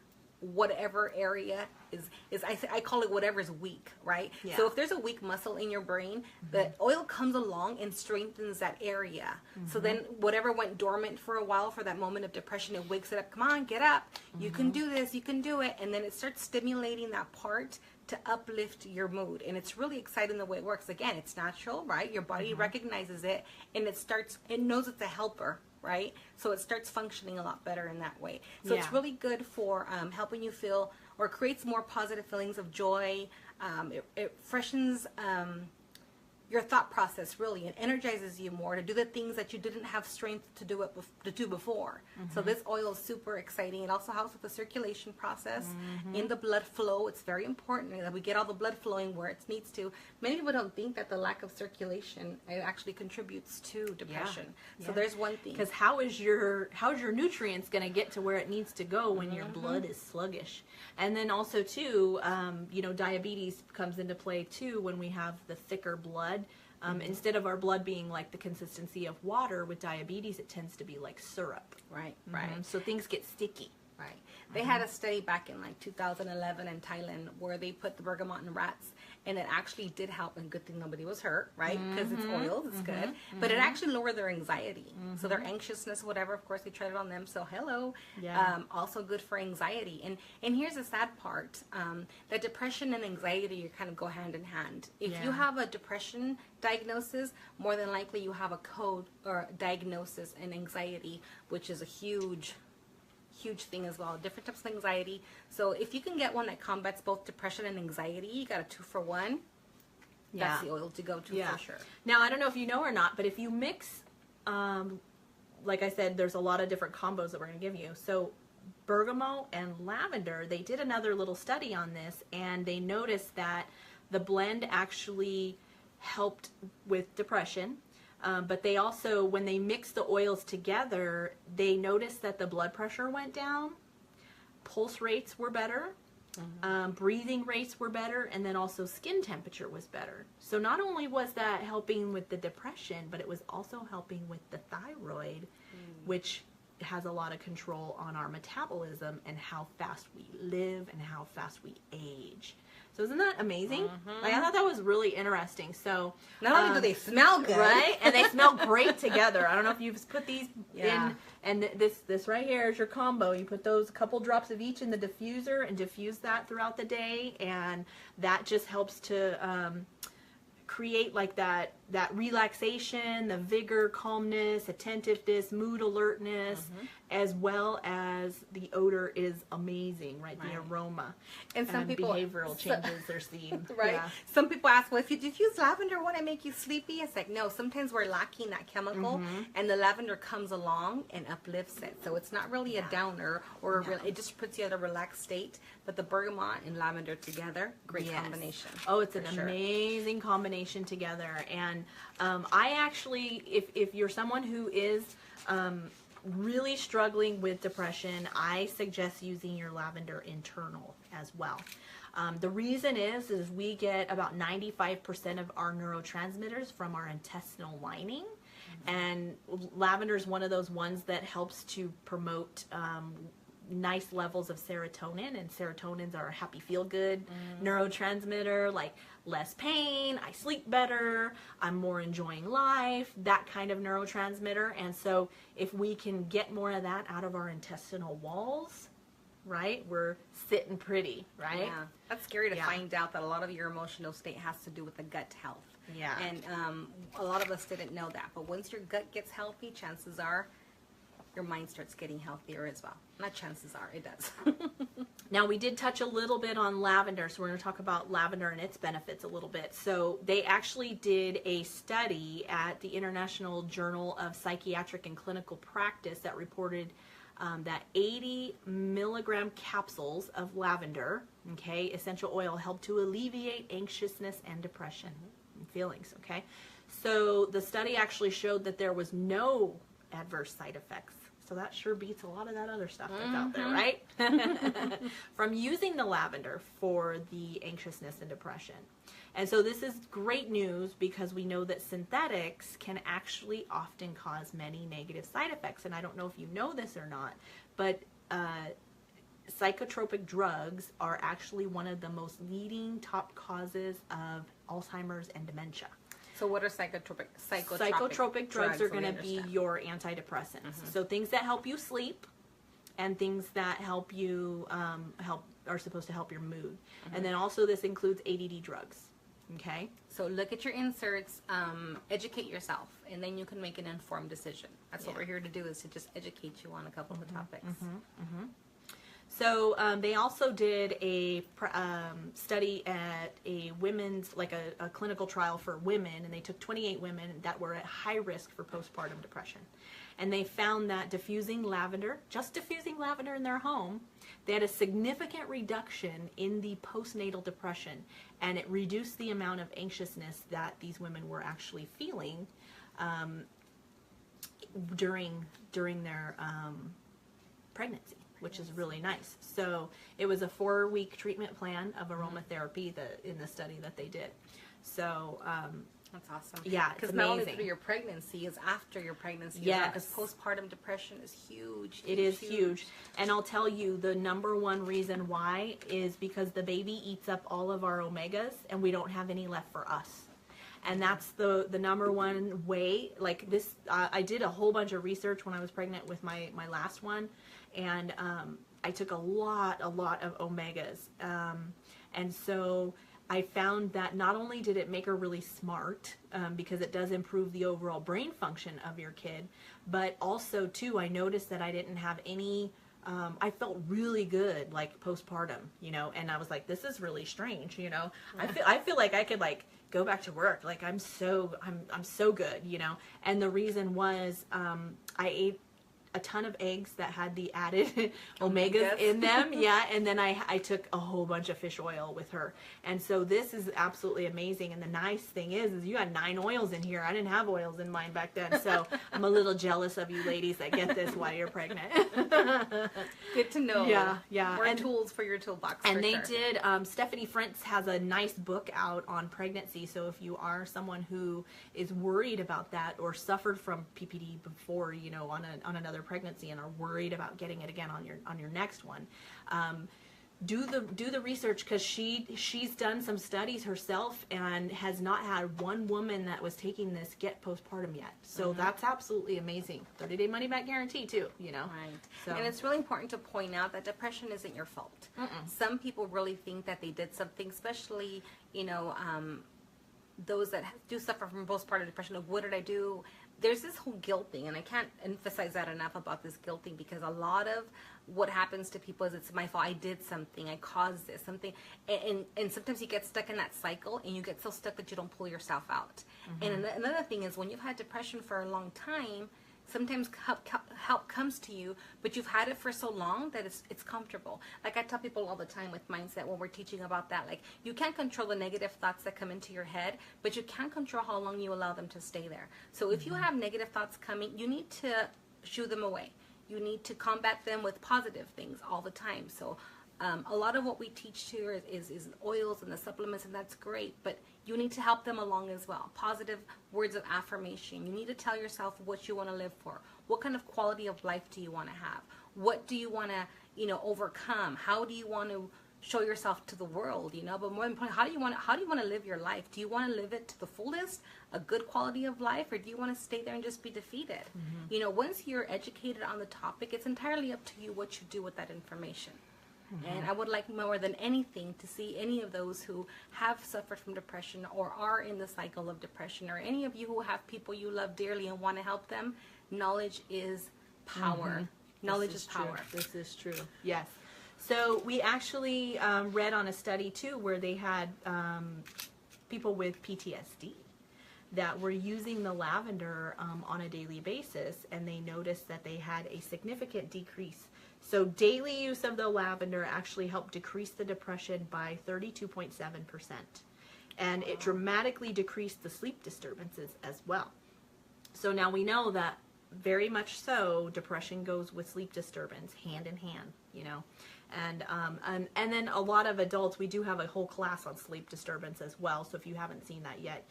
whatever area is I call it whatever's weak, right? Yeah. So if there's a weak muscle in your brain, the oil comes along and strengthens that area. So then whatever went dormant for a while, for that moment of depression, it wakes it up. Come on, get up. You can do this. You can do it. And then it starts stimulating that part to uplift your mood. And it's really exciting the way it works. Again, it's natural, right? Your body recognizes it, and it knows it's a helper, right? So it starts functioning a lot better in that way. So it's Yeah. really good for helping you feel, or creates more positive feelings of joy. It freshens your thought process, really, and energizes you more to do the things that you didn't have strength to do before. So this oil is super exciting. It also helps with the circulation process in the blood flow. It's very important that we get all the blood flowing where it needs to. Many people don't think that the lack of circulation, it actually contributes to depression. So there's one thing. Because how's your nutrients going to get to where it needs to go when your blood is sluggish? And then also too, diabetes comes into play too when we have the thicker blood. Instead of our blood being like the consistency of water, with diabetes it tends to be like syrup. Right. So things get sticky. Right. They had a study back in like 2011 in Thailand where they put the bergamot in rats, and it actually did help, and good thing nobody was hurt, right? Because it's oils, it's good. But it actually lowered their anxiety. So their anxiousness, whatever, of course, they tried it on them. So hello. Yeah. Also good for anxiety. And here's the sad part, that depression and anxiety kind of go hand in hand. If you have a depression diagnosis, more than likely you have a code or diagnosis in anxiety, which is a huge thing as well. Different types of anxiety. So if you can get one that combats both depression and anxiety, you got a 2-for-1. That's the oil to go to for sure. Now, I don't know if you know or not, but if you mix, like I said, there's a lot of different combos that we're going to give you. So bergamot and lavender, they did another little study on this, and they noticed that the blend actually helped with depression. But they also, when they mixed the oils together, they noticed that the blood pressure went down, pulse rates were better, breathing rates were better, and then also skin temperature was better. So not only was that helping with the depression, but it was also helping with the thyroid, which has a lot of control on our metabolism and how fast we live and how fast we age. So isn't that amazing? Like, I thought that was really interesting. So not only do they smell good, right, and they smell great together. I don't know if you've put these in, and this right here is your combo. You put those couple drops of each in the diffuser and diffuse that throughout the day, and that just helps to create like that relaxation, the vigor, calmness, attentiveness, mood alertness, as well as the odor is amazing, right? The aroma and some people behavioral changes they're seeing, right? Yeah. Some people ask, well, if you diffuse lavender, won't it make you sleepy? It's like, no, sometimes we're lacking that chemical, and the lavender comes along and uplifts it. So it's not really a downer, or it just puts you in a relaxed state. But the bergamot and lavender together, great combination. Oh, it's an amazing combination together. And I actually, if you're someone who is really struggling with depression, I suggest using your lavender internal as well. The reason is we get about 95% of our neurotransmitters from our intestinal lining. And lavender is one of those ones that helps to promote nice levels of serotonin, and serotonins are a happy feel-good neurotransmitter, like less pain, I sleep better, I'm more enjoying life, that kind of neurotransmitter. And so if we can get more of that out of our intestinal walls, right, we're sitting pretty, right? Yeah, that's scary to find out that a lot of your emotional state has to do with the gut health. Yeah. And a lot of us didn't know that, but once your gut gets healthy, chances are your mind starts getting healthier as well. Not chances are, it does. Now, we did touch a little bit on lavender, so we're going to talk about lavender and its benefits a little bit. So they actually did a study at the International Journal of Psychiatric and Clinical Practice that reported that 80 milligram capsules of lavender, essential oil, helped to alleviate anxiousness and depression and feelings, So the study actually showed that there was no adverse side effects. So that sure beats a lot of that other stuff that's out there, right? From using the lavender for the anxiousness and depression. And so this is great news because we know that synthetics can actually often cause many negative side effects. And I don't know if you know this or not, but psychotropic drugs are actually one of the most leading top causes of Alzheimer's and dementia. So what are psychotropic drugs are going to be your antidepressants. So things that help you sleep, and things that help you are supposed to help your mood. And then also this includes ADD drugs. Okay. So look at your inserts, educate yourself, and then you can make an informed decision. That's what we're here to do, is to just educate you on a couple of the topics. So they also did a study at a women's, like a clinical trial for women, and they took 28 women that were at high risk for postpartum depression. And they found that diffusing lavender in their home, they had a significant reduction in the postnatal depression, and it reduced the amount of anxiousness that these women were actually feeling during their pregnancy, which is really nice. So it was a 4-week treatment plan of aromatherapy in the study that they did. So that's awesome. Yeah, it's because amazing. Not only through your pregnancy, is after your pregnancy. Yes. Because postpartum depression is huge. It is huge. And I'll tell you, the number one reason why is because the baby eats up all of our omegas and we don't have any left for us. And that's the number one way. Like this, I did a whole bunch of research when I was pregnant with my last one, and I took a lot of omegas. And so I found that not only did it make her really smart, because it does improve the overall brain function of your kid, but also too, I noticed that I didn't have any, I felt really good, like postpartum, you know, and I was like, this is really strange, you know. I feel like I could like go back to work, like I'm so good, you know. And the reason was I ate a ton of eggs that had the added omegas in them. Yeah. And then I took a whole bunch of fish oil with her. And so this is absolutely amazing. And the nice thing is you had 9 oils in here. I didn't have oils in mine back then. So I'm a little jealous of you ladies that get this while you're pregnant. Good to know. Yeah. Yeah. More tools for your toolbox. And they did, Stephanie Frentz has a nice book out on pregnancy. So if you are someone who is worried about that or suffered from PPD before, you know, on another pregnancy and are worried about getting it again on your next one, do the research, because she's done some studies herself and has not had one woman that was taking this get postpartum yet. So that's absolutely amazing. 30-day money back guarantee too, you know. Right. So. And it's really important to point out that depression isn't your fault. Some people really think that they did something, especially, you know, those that do suffer from postpartum depression. Like, what did I do? There's this whole guilt thing, and I can't emphasize that enough about this guilt thing, because a lot of what happens to people is it's my fault. I did something. I caused this something, and sometimes you get stuck in that cycle, and you get so stuck that you don't pull yourself out. And another thing is, when you've had depression for a long time, sometimes help comes to you, but you've had it for so long that it's comfortable. Like I tell people all the time with mindset when we're teaching about that, like you can't control the negative thoughts that come into your head, but you can control how long you allow them to stay there. So if you have negative thoughts coming, you need to shoo them away. You need to combat them with positive things all the time. So a lot of what we teach here is oils and the supplements, and that's great, but you need to help them along as well. Positive words of affirmation. You need to tell yourself what you want to live for. What kind of quality of life do you want to have? What do you want to, you know, overcome? How do you want to show yourself to the world, you know? But more importantly, how do you want to live your life? Do you want to live it to the fullest, a good quality of life, or do you want to stay there and just be defeated? You know, once you're educated on the topic, it's entirely up to you what you do with that information. And I would like more than anything to see any of those who have suffered from depression or are in the cycle of depression, or any of you who have people you love dearly and want to help them. Knowledge is power. Knowledge is power. This is true. Yes. So we actually read on a study too where they had people with PTSD that were using the lavender on a daily basis, and they noticed that they had a significant decrease. So daily use of the lavender actually helped decrease the depression by 32.7%. And it dramatically decreased the sleep disturbances as well. So now we know that very much so depression goes with sleep disturbance hand in hand, you know. And then a lot of adults, we do have a whole class on sleep disturbance as well. So if you haven't seen that yet,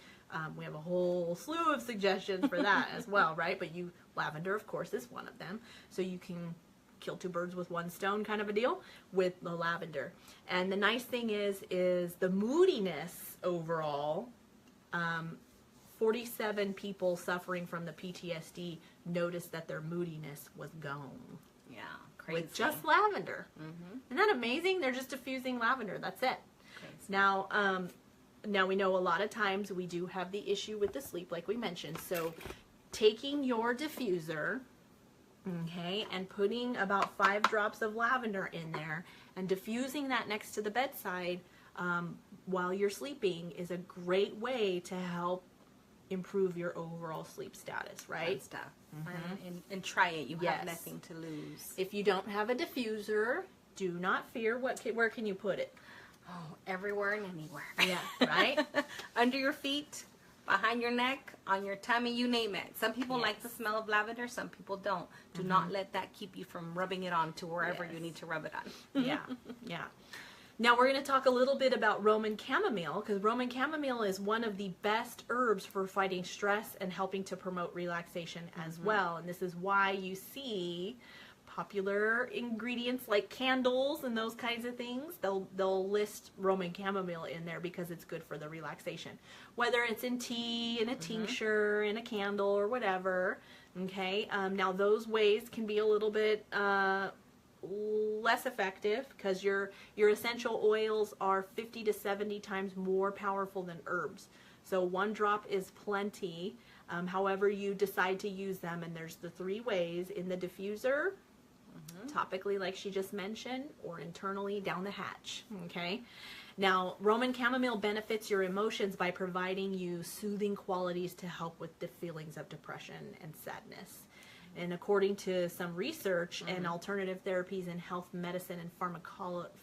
we have a whole slew of suggestions for that as well, right? But lavender, of course, is one of them. So you can kill 2 birds with 1 stone kind of a deal with the lavender. And the nice thing is the moodiness overall, 47 people suffering from the PTSD noticed that their moodiness was gone. Yeah, crazy. With just lavender. Isn't that amazing? They're just diffusing lavender. That's it. Crazy. Now, now we know a lot of times we do have the issue with the sleep, like we mentioned. So taking your diffuser, okay, and putting about 5 drops of lavender in there and diffusing that next to the bedside while you're sleeping is a great way to help improve your overall sleep status, right? Stuff. And try it. You have nothing to lose. If you don't have a diffuser, do not fear. Where can you put it? Oh, everywhere and anywhere. Yeah, right? Under your feet, behind your neck, on your tummy, you name it. Some people like the smell of lavender, some people don't. Do not let that keep you from rubbing it on to wherever you need to rub it on. Yeah. Now we're going to talk a little bit about Roman chamomile, because Roman chamomile is one of the best herbs for fighting stress and helping to promote relaxation as well. And this is why you see popular ingredients like candles and those kinds of things. They'll list Roman chamomile in there because it's good for the relaxation. Whether it's in tea, in a tincture, in a candle, or whatever. Okay. Now those ways can be a little bit less effective because your essential oils are 50 to 70 times more powerful than herbs. So 1 drop is plenty. However you decide to use them, and there's the 3 ways: in the diffuser, topically like she just mentioned, or internally down the hatch. Okay. Now, Roman chamomile benefits your emotions by providing you soothing qualities to help with the feelings of depression and sadness. And according to some research and alternative therapies in health medicine and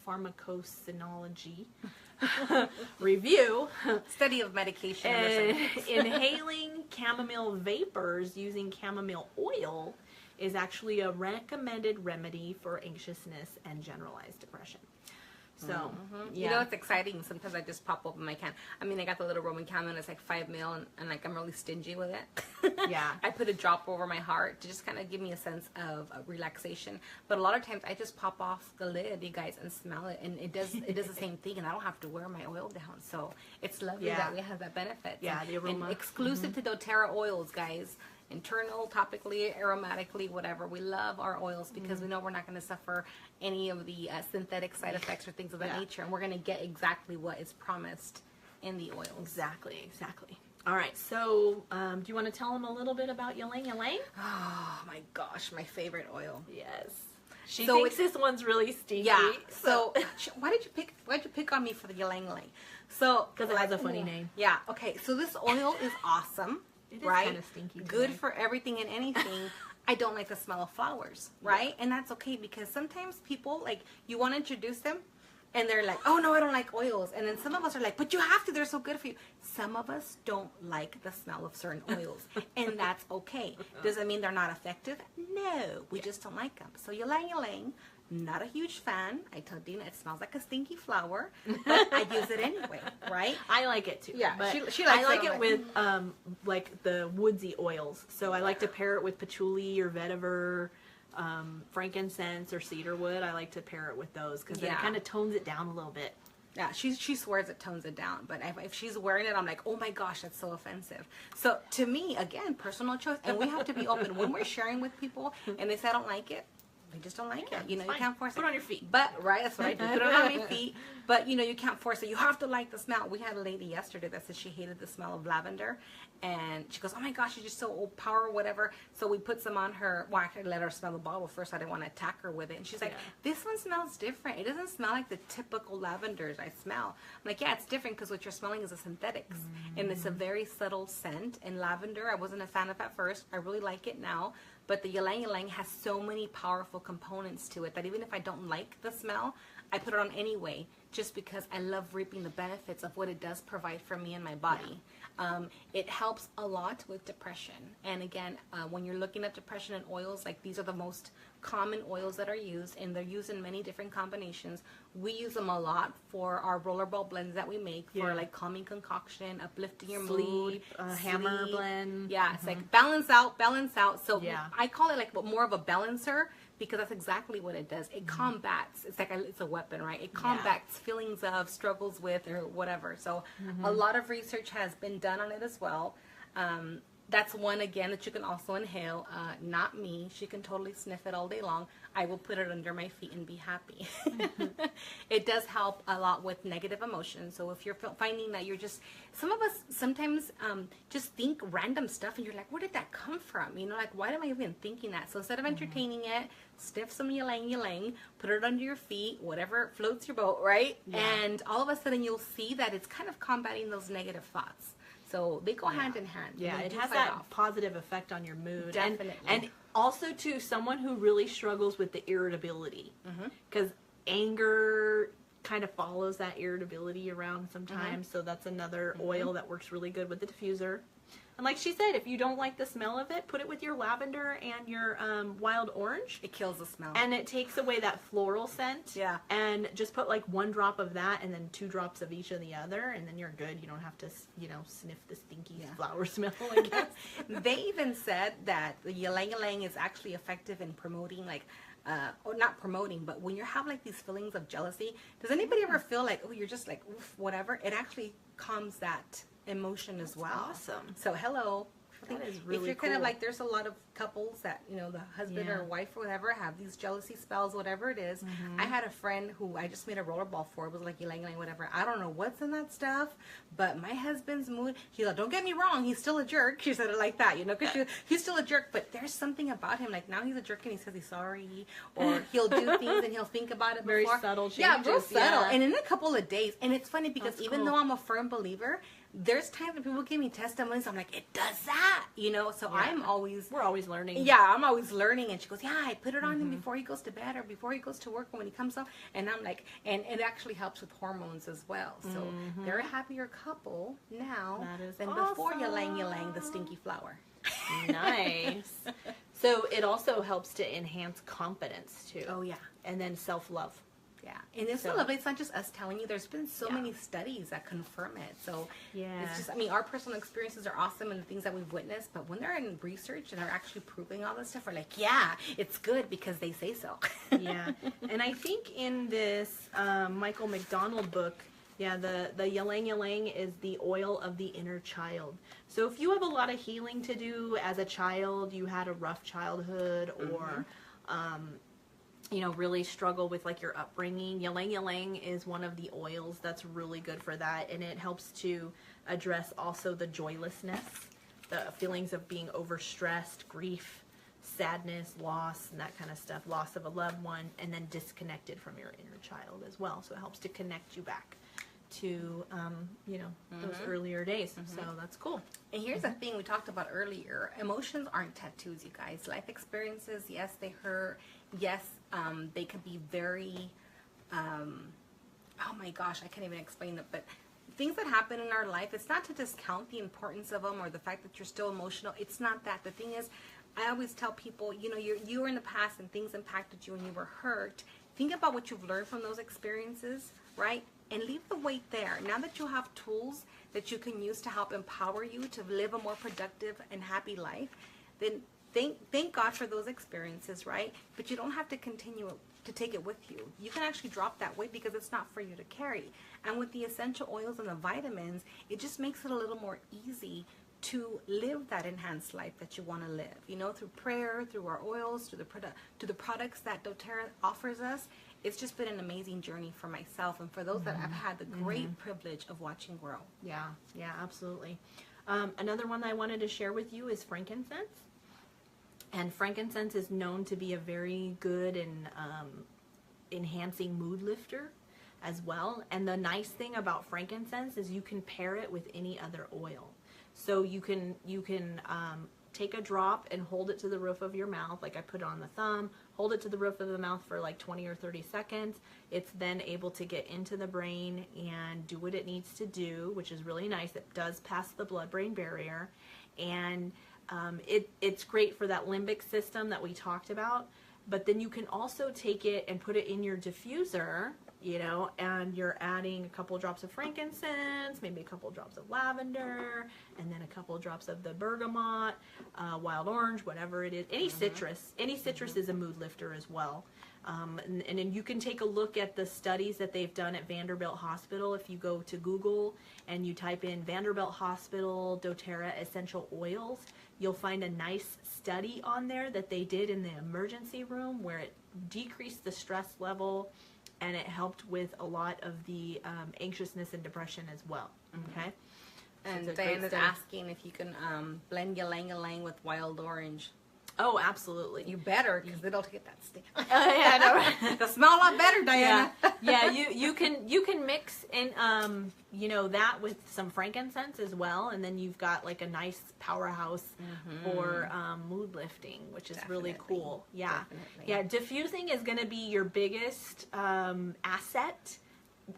pharmacocinology review, study of medication, inhaling chamomile vapors using chamomile oil is actually a recommended remedy for anxiousness and generalized depression. So, you know, it's exciting. Sometimes I just pop open my can. I mean, I got the little Roman chamomile. It's like 5 ml, and like I'm really stingy with it. Yeah. I put a drop over my heart to just kind of give me a sense of relaxation. But a lot of times I just pop off the lid, you guys, and smell it, and it does the same thing, and I don't have to wear my oil down. So it's lovely that we have that benefit. Yeah, the aroma. And exclusive to doTERRA oils, guys. Internal, topically, aromatically, whatever. We love our oils because we know we're not going to suffer any of the synthetic side effects or things of that nature, and we're going to get exactly what is promised in the oils. Exactly. All right, so do you want to tell them a little bit about ylang ylang? Oh my gosh, my favorite oil. Yes. She thinks this one's really stinky. Yeah. So why did you pick on me for the ylang ylang? So because it has a funny name. Yeah. Okay. So this oil is awesome. It is right? kind of stinky. Good for everything and anything. I don't like the smell of flowers, right? Yeah. And that's okay because sometimes people, like, you want to introduce them and they're like, oh no, I don't like oils. And then some of us are like, but you have to, they're so good for you. Some of us don't like the smell of certain oils, and that's okay. Does it mean they're not effective? No, we just don't like them. So ylang ylang, not a huge fan. I told Dina it smells like a stinky flower, but I use it anyway, right? I like it too. Yeah, but she likes I like it with like the woodsy oils. So I like to pair it with patchouli or vetiver, frankincense or cedarwood. I like to pair it with those because it kind of tones it down a little bit. Yeah, she swears it tones it down, but if she's wearing it, I'm like, oh my gosh, that's so offensive. So to me, again, personal choice, and we have to be open when we're sharing with people, and they say I don't like it. They just don't like it. You know, you can't force it. Put it on your feet. But, right, that's what I do. Put it on my feet. But, you know, you can't force it. You have to like the smell. We had a lady yesterday that said she hated the smell of lavender. And she goes, oh my gosh, she's just so old power, whatever. So we put some on her. Well, I let her smell the bottle first. I didn't want to attack her with it. And she's like, this one smells different. It doesn't smell like the typical lavenders I smell. I'm like, yeah, it's different because what you're smelling is the synthetics. And it's a very subtle scent. And lavender, I wasn't a fan of at first. I really like it now. But the ylang ylang has so many powerful components to it that even if I don't like the smell, I put it on anyway, just because I love reaping the benefits of what it does provide for me and my body. It helps a lot with depression. And again, when you're looking at depression and oils, like these are the most common oils that are used, and they're used in many different combinations. We use them a lot for our rollerball blends that we make for like calming concoction, uplifting your mood, hammer blend. Yeah, it's like balance out. So I call it like more of a balancer because that's exactly what it does. It combats. It's like it's a weapon, right? It combats feelings of struggles with or whatever. So a lot of research has been done on it as well. That's one, again, that you can also inhale. Not me. She can totally sniff it all day long. I will put it under my feet and be happy. It does help a lot with negative emotions. So if you're finding that you're just, some of us sometimes just think random stuff and you're like, where did that come from? You know, like, why am I even thinking that? So instead of entertaining it, sniff some ylang, put it under your feet, whatever floats your boat, right? Yeah. And all of a sudden you'll see that it's kind of combating those negative thoughts. So they go hand in hand. Yeah, it has that positive effect on your mood. Definitely. And also, to someone who really struggles with the irritability, because anger kind of follows that irritability around sometimes. So that's another oil that works really good with the diffuser. And like she said, if you don't like the smell of it, put it with your lavender and your wild orange. It kills the smell. And it takes away that floral scent. Yeah. And just put like 1 drop of that and then 2 drops of each of the other. And then you're good. You don't have to, sniff the stinky flower smell, I guess. They even said that the ylang is actually effective in promoting, like, or not promoting, but when you have like these feelings of jealousy, does anybody ever feel like, oh, you're just like, oof, whatever? It actually calms that emotion as well. Awesome. So hello. That is really if you're cool. kind of like, there's a lot of couples that, the husband or wife or whatever have these jealousy spells, whatever it is. I had a friend who I just made a rollerball for. It was like ylang, whatever. I don't know what's in that stuff, but my husband's mood, he's like, don't get me wrong, he's still a jerk. She said it like that, because he's still a jerk, but there's something about him. Like, now he's a jerk and he says he's sorry, or he'll do things and he'll think about it Very before. subtle changes. Yeah, real subtle. And in a couple of days, and it's funny because That's even cool. though I'm a firm believer, there's times when people give me testimonies, I'm like, it does that, so we're always learning. Yeah, I'm always learning. And she goes, yeah, I put it on him before he goes to bed or before he goes to work or when he comes home. And I'm like, and it actually helps with hormones as well. So they're a happier couple now than before ylang, the stinky flower. Nice. So it also helps to enhance confidence too. Oh, yeah. And then self-love. Yeah, and it's so lovely. It's not just us telling you. There's been so many studies that confirm it. So it's just, our personal experiences are awesome and the things that we've witnessed. But when they're in research and they're actually proving all this stuff, we're like, yeah, it's good because they say so. Yeah, and I think in this Michael McDonald book, the ylang is the oil of the inner child. So if you have a lot of healing to do as a child, you had a rough childhood, or really struggle with like your upbringing, ylang is one of the oils that's really good for that, and it helps to address also the joylessness, the feelings of being overstressed, grief, sadness, loss, and that kind of stuff, loss of a loved one, and then disconnected from your inner child as well. So it helps to connect you back to those earlier days. So that's cool. And here's the thing we talked about earlier. Emotions aren't tattoos, you guys. Life experiences, yes, they hurt. Yes, they can be very, oh my gosh, I can't even explain it, but things that happen in our life, it's not to discount the importance of them or the fact that you're still emotional. It's not that. The thing is, I always tell people, you were in the past and things impacted you and you were hurt. Think about what you've learned from those experiences, right? And leave the weight there. Now that you have tools that you can use to help empower you to live a more productive and happy life, then thank God for those experiences, right? But you don't have to continue to take it with you. You can actually drop that weight because it's not for you to carry. And with the essential oils and the vitamins, it just makes it a little more easy to live that enhanced life that you want to live. Through prayer, through our oils, through the products that doTERRA offers us. It's just been an amazing journey for myself and for those that I've had the great privilege of watching grow. Yeah, absolutely. Another one that I wanted to share with you is frankincense. And frankincense is known to be a very good and enhancing mood lifter as well. And the nice thing about frankincense is you can pair it with any other oil. So you can take a drop and hold it to the roof of your mouth, like I put it on the thumb, hold it to the roof of the mouth for like 20 or 30 seconds. It's then able to get into the brain and do what it needs to do, which is really nice. It does pass the blood-brain barrier, and it's great for that limbic system that we talked about. But then you can also take it and put it in your diffuser, and you're adding a couple drops of frankincense, maybe a couple drops of lavender, and then a couple drops of the bergamot, wild orange, whatever it is. Any citrus is a mood lifter as well. And then you can take a look at the studies that they've done at Vanderbilt Hospital. If you go to Google and you type in Vanderbilt Hospital doTERRA essential oils, you'll find a nice study on there that they did in the emergency room where it decreased the stress level and it helped with a lot of the anxiousness and depression as well. Okay. And so Diana's asking if you can blend ylang-ylang with wild orange. Oh, absolutely. You better, because it'll get that stick. Yeah, I know. It'll smell a lot better, Diana. Yeah, you can mix in that with some frankincense as well, and then you've got like a nice powerhouse for mood lifting, which is really cool. Yeah, yeah. Diffusing is going to be your biggest asset,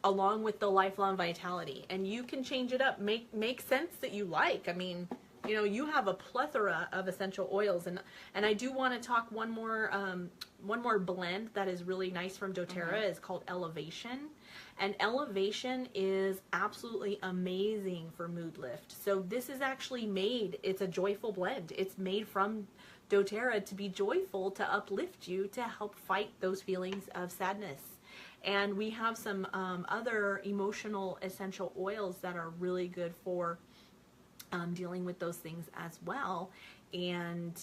along with the lifelong vitality, and you can change it up, make scents that you like. I mean, you have a plethora of essential oils, and I do want to talk one more blend that is really nice from doTERRA is called Elevation, and Elevation is absolutely amazing for mood lift. So this is actually it's a joyful blend. It's made from doTERRA to be joyful, to uplift you, to help fight those feelings of sadness. And we have some other emotional essential oils that are really good for dealing with those things as well. And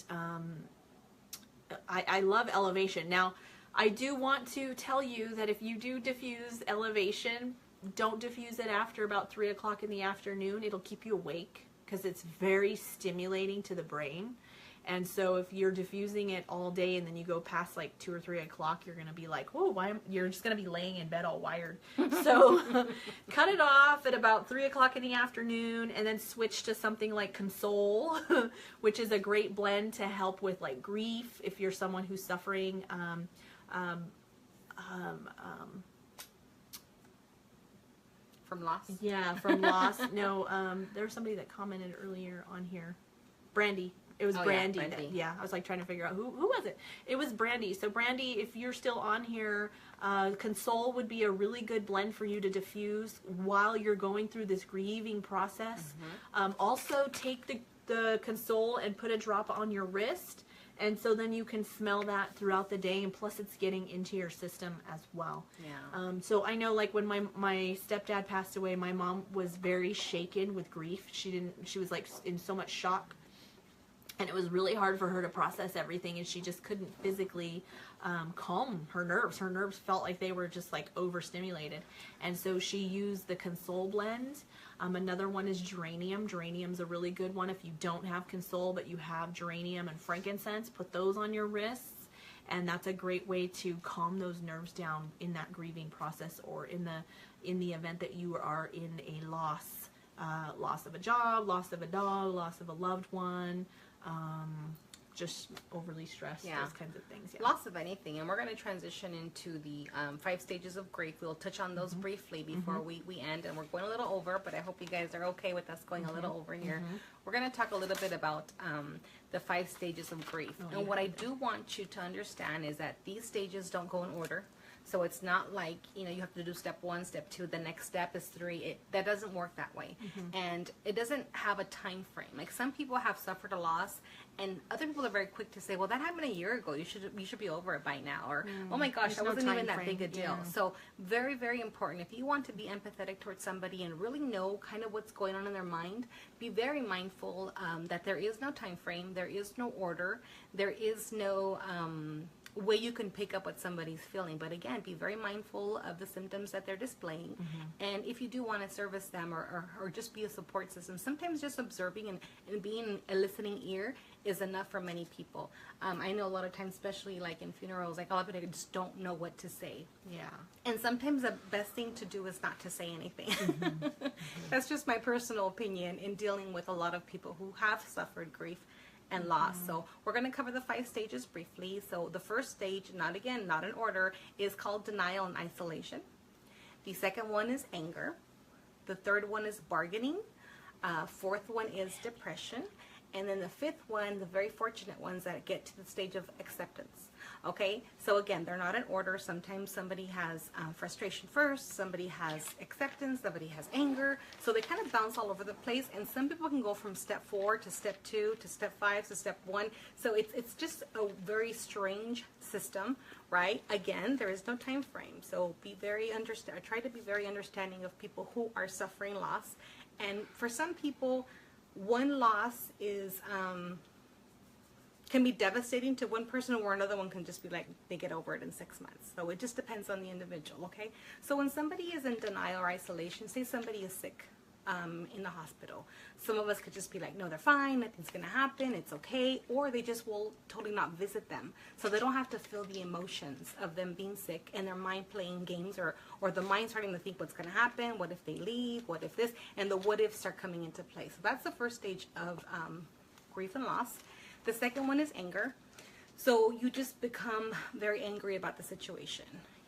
I love Elevation. Now, I do want to tell you that if you do diffuse Elevation, don't diffuse it after about 3 o'clock in the afternoon. It'll keep you awake because it's very stimulating to the brain. And so if you're diffusing it all day and then you go past like 2 or 3 o'clock, you're going to be like, whoa, you're just going to be laying in bed all wired. So cut it off at about 3 o'clock in the afternoon, and then switch to something like Console, which is a great blend to help with like grief. If you're someone who's suffering, from loss? Yeah, from loss. No, there was somebody that commented earlier on here. Brandy. It was Brandy. Yeah, Brandy. Yeah, I was like trying to figure out who was it. It was Brandy. So Brandy, if you're still on here, Console would be a really good blend for you to diffuse while you're going through this grieving process. Also, take the Console and put a drop on your wrist, and so then you can smell that throughout the day, and plus it's getting into your system as well. Yeah. So I know, like when my stepdad passed away, my mom was very shaken with grief. She was like in so much shock. And it was really hard for her to process everything, and she just couldn't physically calm her nerves. Her nerves felt like they were just like overstimulated. And so she used the Console blend. Another one is Geranium. Geranium's a really good one. If you don't have Console, but you have Geranium and frankincense, put those on your wrists. And that's a great way to calm those nerves down in that grieving process, or in the event that you are in a loss of a job, loss of a dog, loss of a loved one, just overly stressed, those kinds of things. Yeah. Loss of anything. And we're going to transition into the 5 stages of grief. We'll touch on those briefly before we end, and we're going a little over, but I hope you guys are okay with us going a little over here. We're going to talk a little bit about the 5 stages of grief. And what I do want you to understand is that these stages don't go in order. So it's not like, you have to do step 1, step 2, the next step is 3. That doesn't work that way. And it doesn't have a time frame. Like, some people have suffered a loss, and other people are very quick to say, well, that happened a year ago. You should be over it by now. Or, oh my gosh, that wasn't even that big a deal. Yeah. So very, very important. If you want to be empathetic towards somebody and really know kind of what's going on in their mind, be very mindful that there is no time frame. There is no order. There is no way you can pick up what somebody's feeling. But again, be very mindful of the symptoms that they're displaying. And if you do want to service them or just be a support system, sometimes just observing and being a listening ear is enough for many people. I know a lot of times, especially like in funerals, like a lot of people just don't know what to say. Yeah. And sometimes the best thing to do is not to say anything. That's just my personal opinion in dealing with a lot of people who have suffered grief and loss. So we're going to cover the 5 stages briefly. So the first stage, not in order, is called denial and isolation. The second one is anger. The third one is bargaining. Fourth one is depression. And then the 5th one, the very fortunate ones that get to the stage of acceptance. Okay, so again, they're not in order. Sometimes somebody has frustration first, somebody has acceptance, somebody has anger. So they kind of bounce all over the place. And some people can go from step 4 to step 2 to step 5 to step 1. So it's just a very strange system, right? Again, there is no time frame. So try to be very understanding of people who are suffering loss. And for some people, one loss is can be devastating to one person, or another one can just be like, they get over it in 6 months. So it just depends on the individual, okay? So when somebody is in denial or isolation, say somebody is sick in the hospital, some of us could just be like, no, they're fine, nothing's gonna happen, it's okay, or they just will totally not visit them. So they don't have to feel the emotions of them being sick and their mind playing games, or the mind starting to think what's gonna happen, what if they leave, what if this, and the what ifs start coming into play. So that's the first stage of grief and loss. The second one is anger. So you just become very angry about the situation.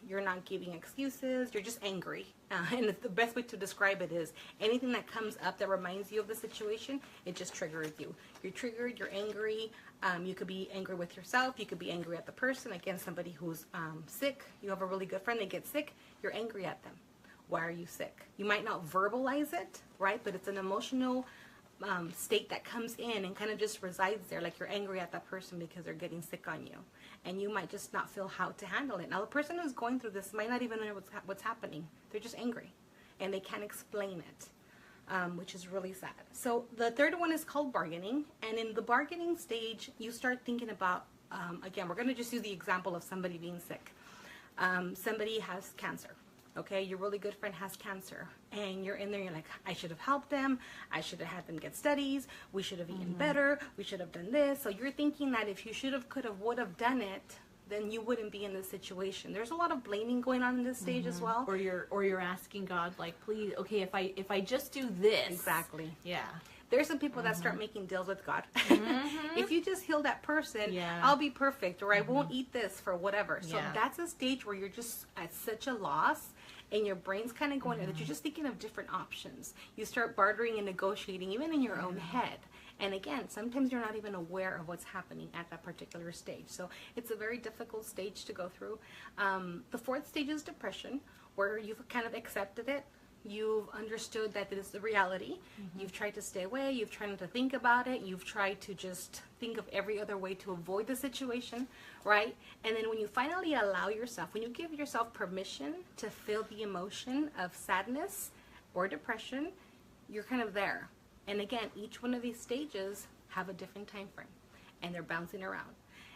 You're not giving excuses, you're just angry. And the best way to describe it is anything that comes up that reminds you of the situation, it just triggers you. You're triggered, you're angry. You could be angry with yourself, you could be angry at the person. Again, somebody who's sick, you have a really good friend, they get sick, you're angry at them. Why are you sick? You might not verbalize it, right? But it's an emotional state that comes in and kind of just resides there, like you're angry at that person because they're getting sick on you, and you might just not feel how to handle it. Now the person who's going through this might not even know what's happening. They're just angry and they can't explain it, which is really sad. So the third one is called bargaining, and in the bargaining stage you start thinking about, again, we're going to just use the example of somebody being sick. Somebody has cancer. Okay, your really good friend has cancer, and you're in there, you're like, I should have helped them, I should have had them get studies, we should have eaten better, we should have done this. So you're thinking that if you should have, could have, would have done it, then you wouldn't be in this situation. There's a lot of blaming going on in this stage as well. Or you're asking God, like, please, okay, if I just do this. Exactly. Yeah. There's some people that start making deals with God. If you just heal that person, I'll be perfect, or I won't eat this for whatever. So that's a stage where you're just at such a loss, and your brain's kind of going that you're just thinking of different options. You start bartering and negotiating, even in your own head. And again, sometimes you're not even aware of what's happening at that particular stage. So it's a very difficult stage to go through. The fourth stage is depression, where you've kind of accepted it. You've understood that it is the reality. You've tried to stay away. You've tried not to think about it. You've tried to just think of every other way to avoid the situation, right? And then when you finally allow yourself, when you give yourself permission to feel the emotion of sadness or depression, you're kind of there. And again, each one of these stages have a different time frame, and they're bouncing around.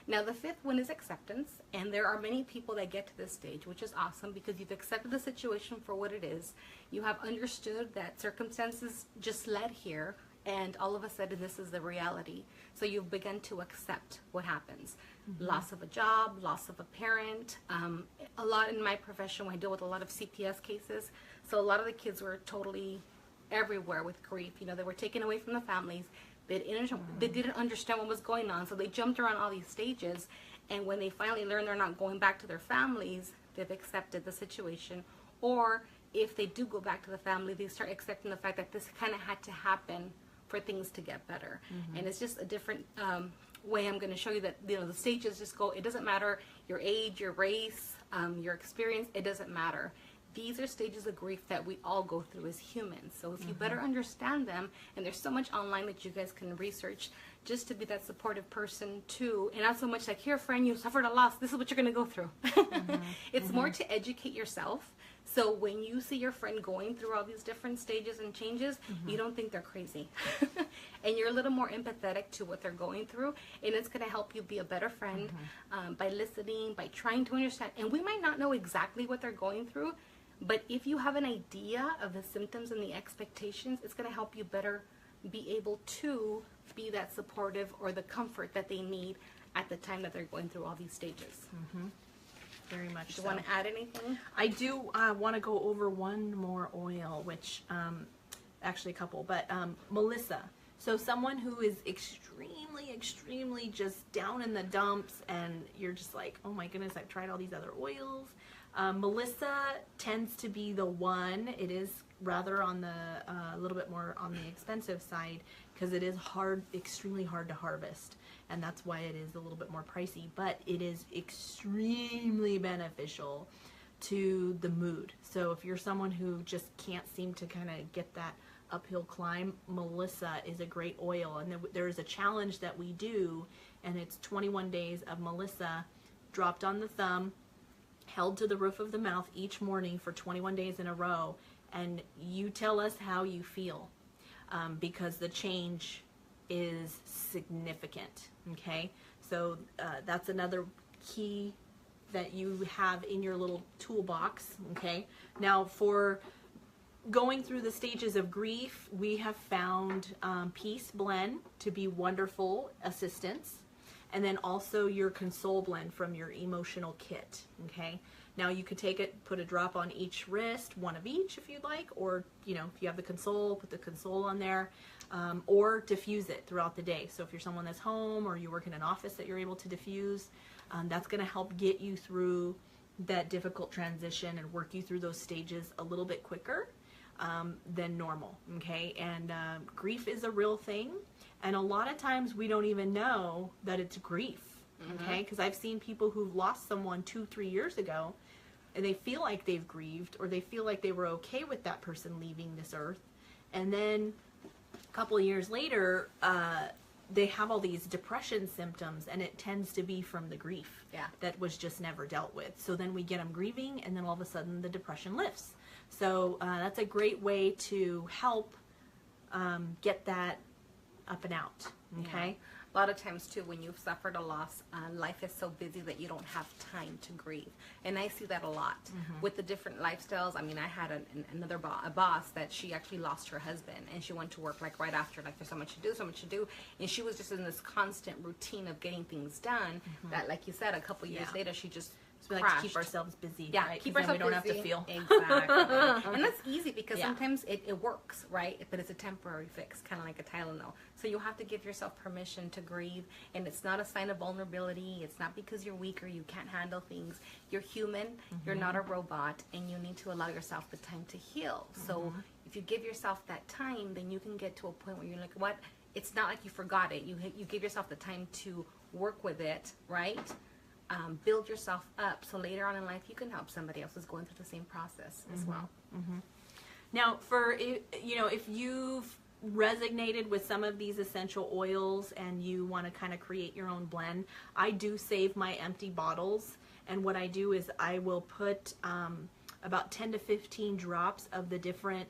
Now the fifth one is acceptance, and there are many people that get to this stage, which is awesome because you've accepted the situation for what it is. You have understood that circumstances just led here, and all of a sudden this is the reality. So you've begun to accept what happens. Loss of a job, loss of a parent. A lot in my profession, I deal with a lot of CPS cases, so a lot of the kids were totally everywhere with grief. You know, they were taken away from the families. They didn't understand what was going on, so they jumped around all these stages, and when they finally learn they're not going back to their families, they've accepted the situation. Or if they do go back to the family, they start accepting the fact that this kind of had to happen for things to get better. And it's just a different way I'm going to show you that, you know, the stages just go, it doesn't matter your age, your race, your experience, it doesn't matter. These are stages of grief that we all go through as humans. So if you better understand them, and there's so much online that you guys can research just to be that supportive person too, and not so much like, here friend, you suffered a loss, this is what you're going to go through. It's more to educate yourself. So when you see your friend going through all these different stages and changes, you don't think they're crazy. And you're a little more empathetic to what they're going through, and it's going to help you be a better friend by listening, by trying to understand. And we might not know exactly what they're going through, but if you have an idea of the symptoms and the expectations, it's going to help you better be able to be that supportive or the comfort that they need at the time that they're going through all these stages. Very much Do you so. want to add anything? I do want to go over one more oil, which actually a couple, but Melissa. So someone who is extremely just down in the dumps, and you're just like, oh my goodness, I've tried all these other oils. Melissa tends to be the one. It is rather on the a little bit more on the expensive side because it is extremely hard to harvest, and that's why it is a little bit more pricey, but it is extremely beneficial to the mood. So if you're someone who just can't seem to kind of get that uphill climb, Melissa is a great oil. And there is a challenge that we do, and it's 21 days of Melissa dropped on the thumb, held to the roof of the mouth each morning for 21 days in a row, and you tell us how you feel, because the change is significant. Okay, so that's another key that you have in your little toolbox. Okay, now for going through the stages of grief, we have found Peace Blend to be wonderful assistance, and then also your Console Blend from your emotional kit. Okay, now you could take it, put a drop on each wrist, one of each if you'd like, or if you have the Console, put the Console on there, or diffuse it throughout the day. So if you're someone that's home or you work in an office that you're able to diffuse, that's going to help get you through that difficult transition and work you through those stages a little bit quicker than normal. Okay, and grief is a real thing, and a lot of times we don't even know that it's grief. Okay, because I've seen people who've lost someone 2-3 years ago, and they feel like they've grieved, or they feel like they were okay with that person leaving this earth, and then a couple of years later they have all these depression symptoms, and it tends to be from the grief that was just never dealt with. So then we get them grieving, and then all of a sudden the depression lifts. So that's a great way to help get that up and out. Okay. Yeah. A lot of times too, when you've suffered a loss, life is so busy that you don't have time to grieve, and I see that a lot with the different lifestyles. I mean, I had another boss that she actually lost her husband, and she went to work like right after, like there's so much to do, and she was just in this constant routine of getting things done that, like you said, a couple years later she just we like to keep ourselves busy. Yeah, right? keep ourselves busy. We don't have to feel. Exactly. And that's easy because sometimes it works, right? But it's a temporary fix, kind of like a Tylenol. So you have to give yourself permission to grieve. And it's not a sign of vulnerability. It's not because you're weak or you can't handle things. You're human. You're not a robot. And you need to allow yourself the time to heal. So if you give yourself that time, then you can get to a point where you're like, what? It's not like you forgot it. You give yourself the time to work with it, right? Build yourself up so later on in life you can help somebody else who's going through the same process as well. Now, for if you've resonated with some of these essential oils and you want to kind of create your own blend, I do save my empty bottles, and what I do is I will put about 10 to 15 drops of the different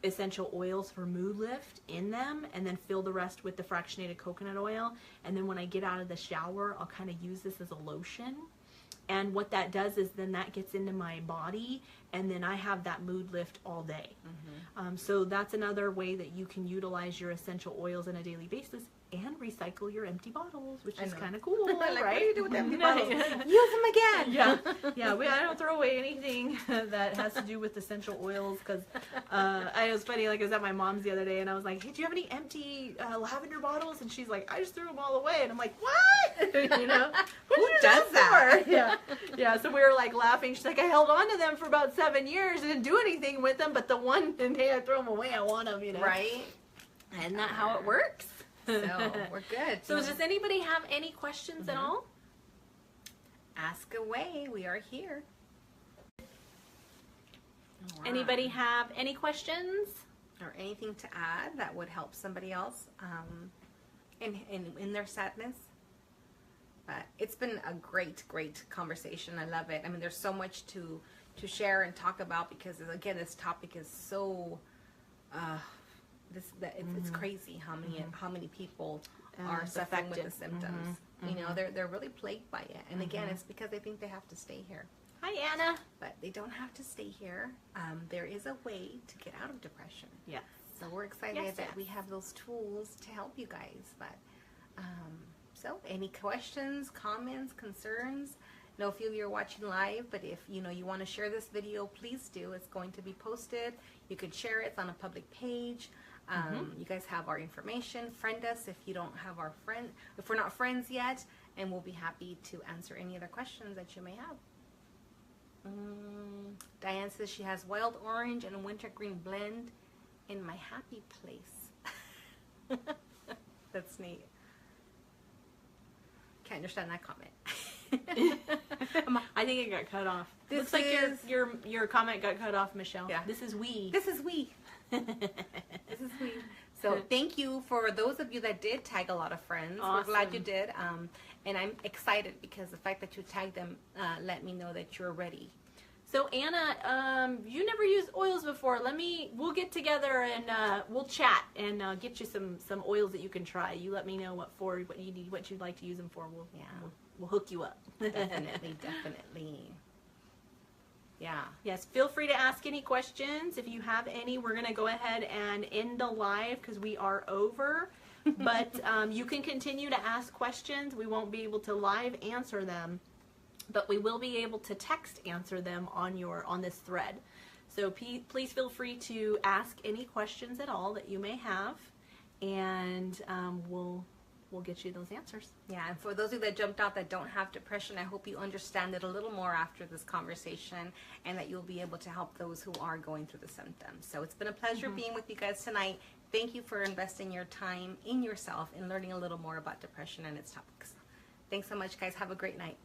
essential oils for mood lift in them, and then fill the rest with the fractionated coconut oil. And then when I get out of the shower, I'll kind of use this as a lotion, and what that does is then that gets into my body, and then I have that mood lift all day. So that's another way that you can utilize your essential oils on a daily basis and recycle your empty bottles, which is kind of cool, like, right? What do you do with empty bottles? Use them again. I don't throw away anything that has to do with essential oils, because it was funny, like I was at my mom's the other day and I was like, hey, do you have any empty lavender bottles? And she's like, I just threw them all away. And I'm like, what? Who does that? So we were like laughing. She's like, I held on to them for about 7 years and didn't do anything with them, but the one day I throw them away, I want them, Right? Isn't that how it works? So we're good. So does anybody have any questions at all? Ask away. We are here. Right. Anybody have any questions? Or anything to add that would help somebody else in their sadness? But it's been a great conversation. I love it. I mean, there's so much to share and talk about, because again, this topic is so it's crazy how many people are suffering with the symptoms. They're really plagued by it, and again, it's because they think they have to stay here. Hi, Anna. But they don't have to stay here. There is a way to get out of depression. Yeah. So we're excited that we have those tools to help you guys. But so any questions, comments, concerns? Know a few of you are watching live, but if you want to share this video, please do. It's going to be posted. You could share it. It's on a public page. You guys have our information. Friend us if you don't have our friend, if we're not friends yet, and we'll be happy to answer any other questions that you may have. Diane says she has wild orange and wintergreen blend in my happy place. That's neat. Can't understand that comment. I think it got cut off. Looks like your comment got cut off, Michelle. Yeah. This is we. This is we. This is we. So thank you for those of you that did tag a lot of friends. Awesome. We're glad you did. And I'm excited because the fact that you tagged them let me know that you're ready. So Anna, you never used oils before. We'll get together and we'll chat and get you some oils that you can try. You let me know what you need, what you'd like to use them for. We'll hook you up. Definitely, definitely. Yeah. Yes, feel free to ask any questions. If you have any, we're going to go ahead and end the live because we are over. But you can continue to ask questions. We won't be able to live answer them, but we will be able to text answer them on this thread. So please feel free to ask any questions at all that you may have, and we'll get you those answers. Yeah, and for those of you that jumped out that don't have depression, I hope you understand it a little more after this conversation, and that you'll be able to help those who are going through the symptoms. So it's been a pleasure being with you guys tonight. Thank you for investing your time in yourself and learning a little more about depression and its topics. Thanks so much, guys. Have a great night.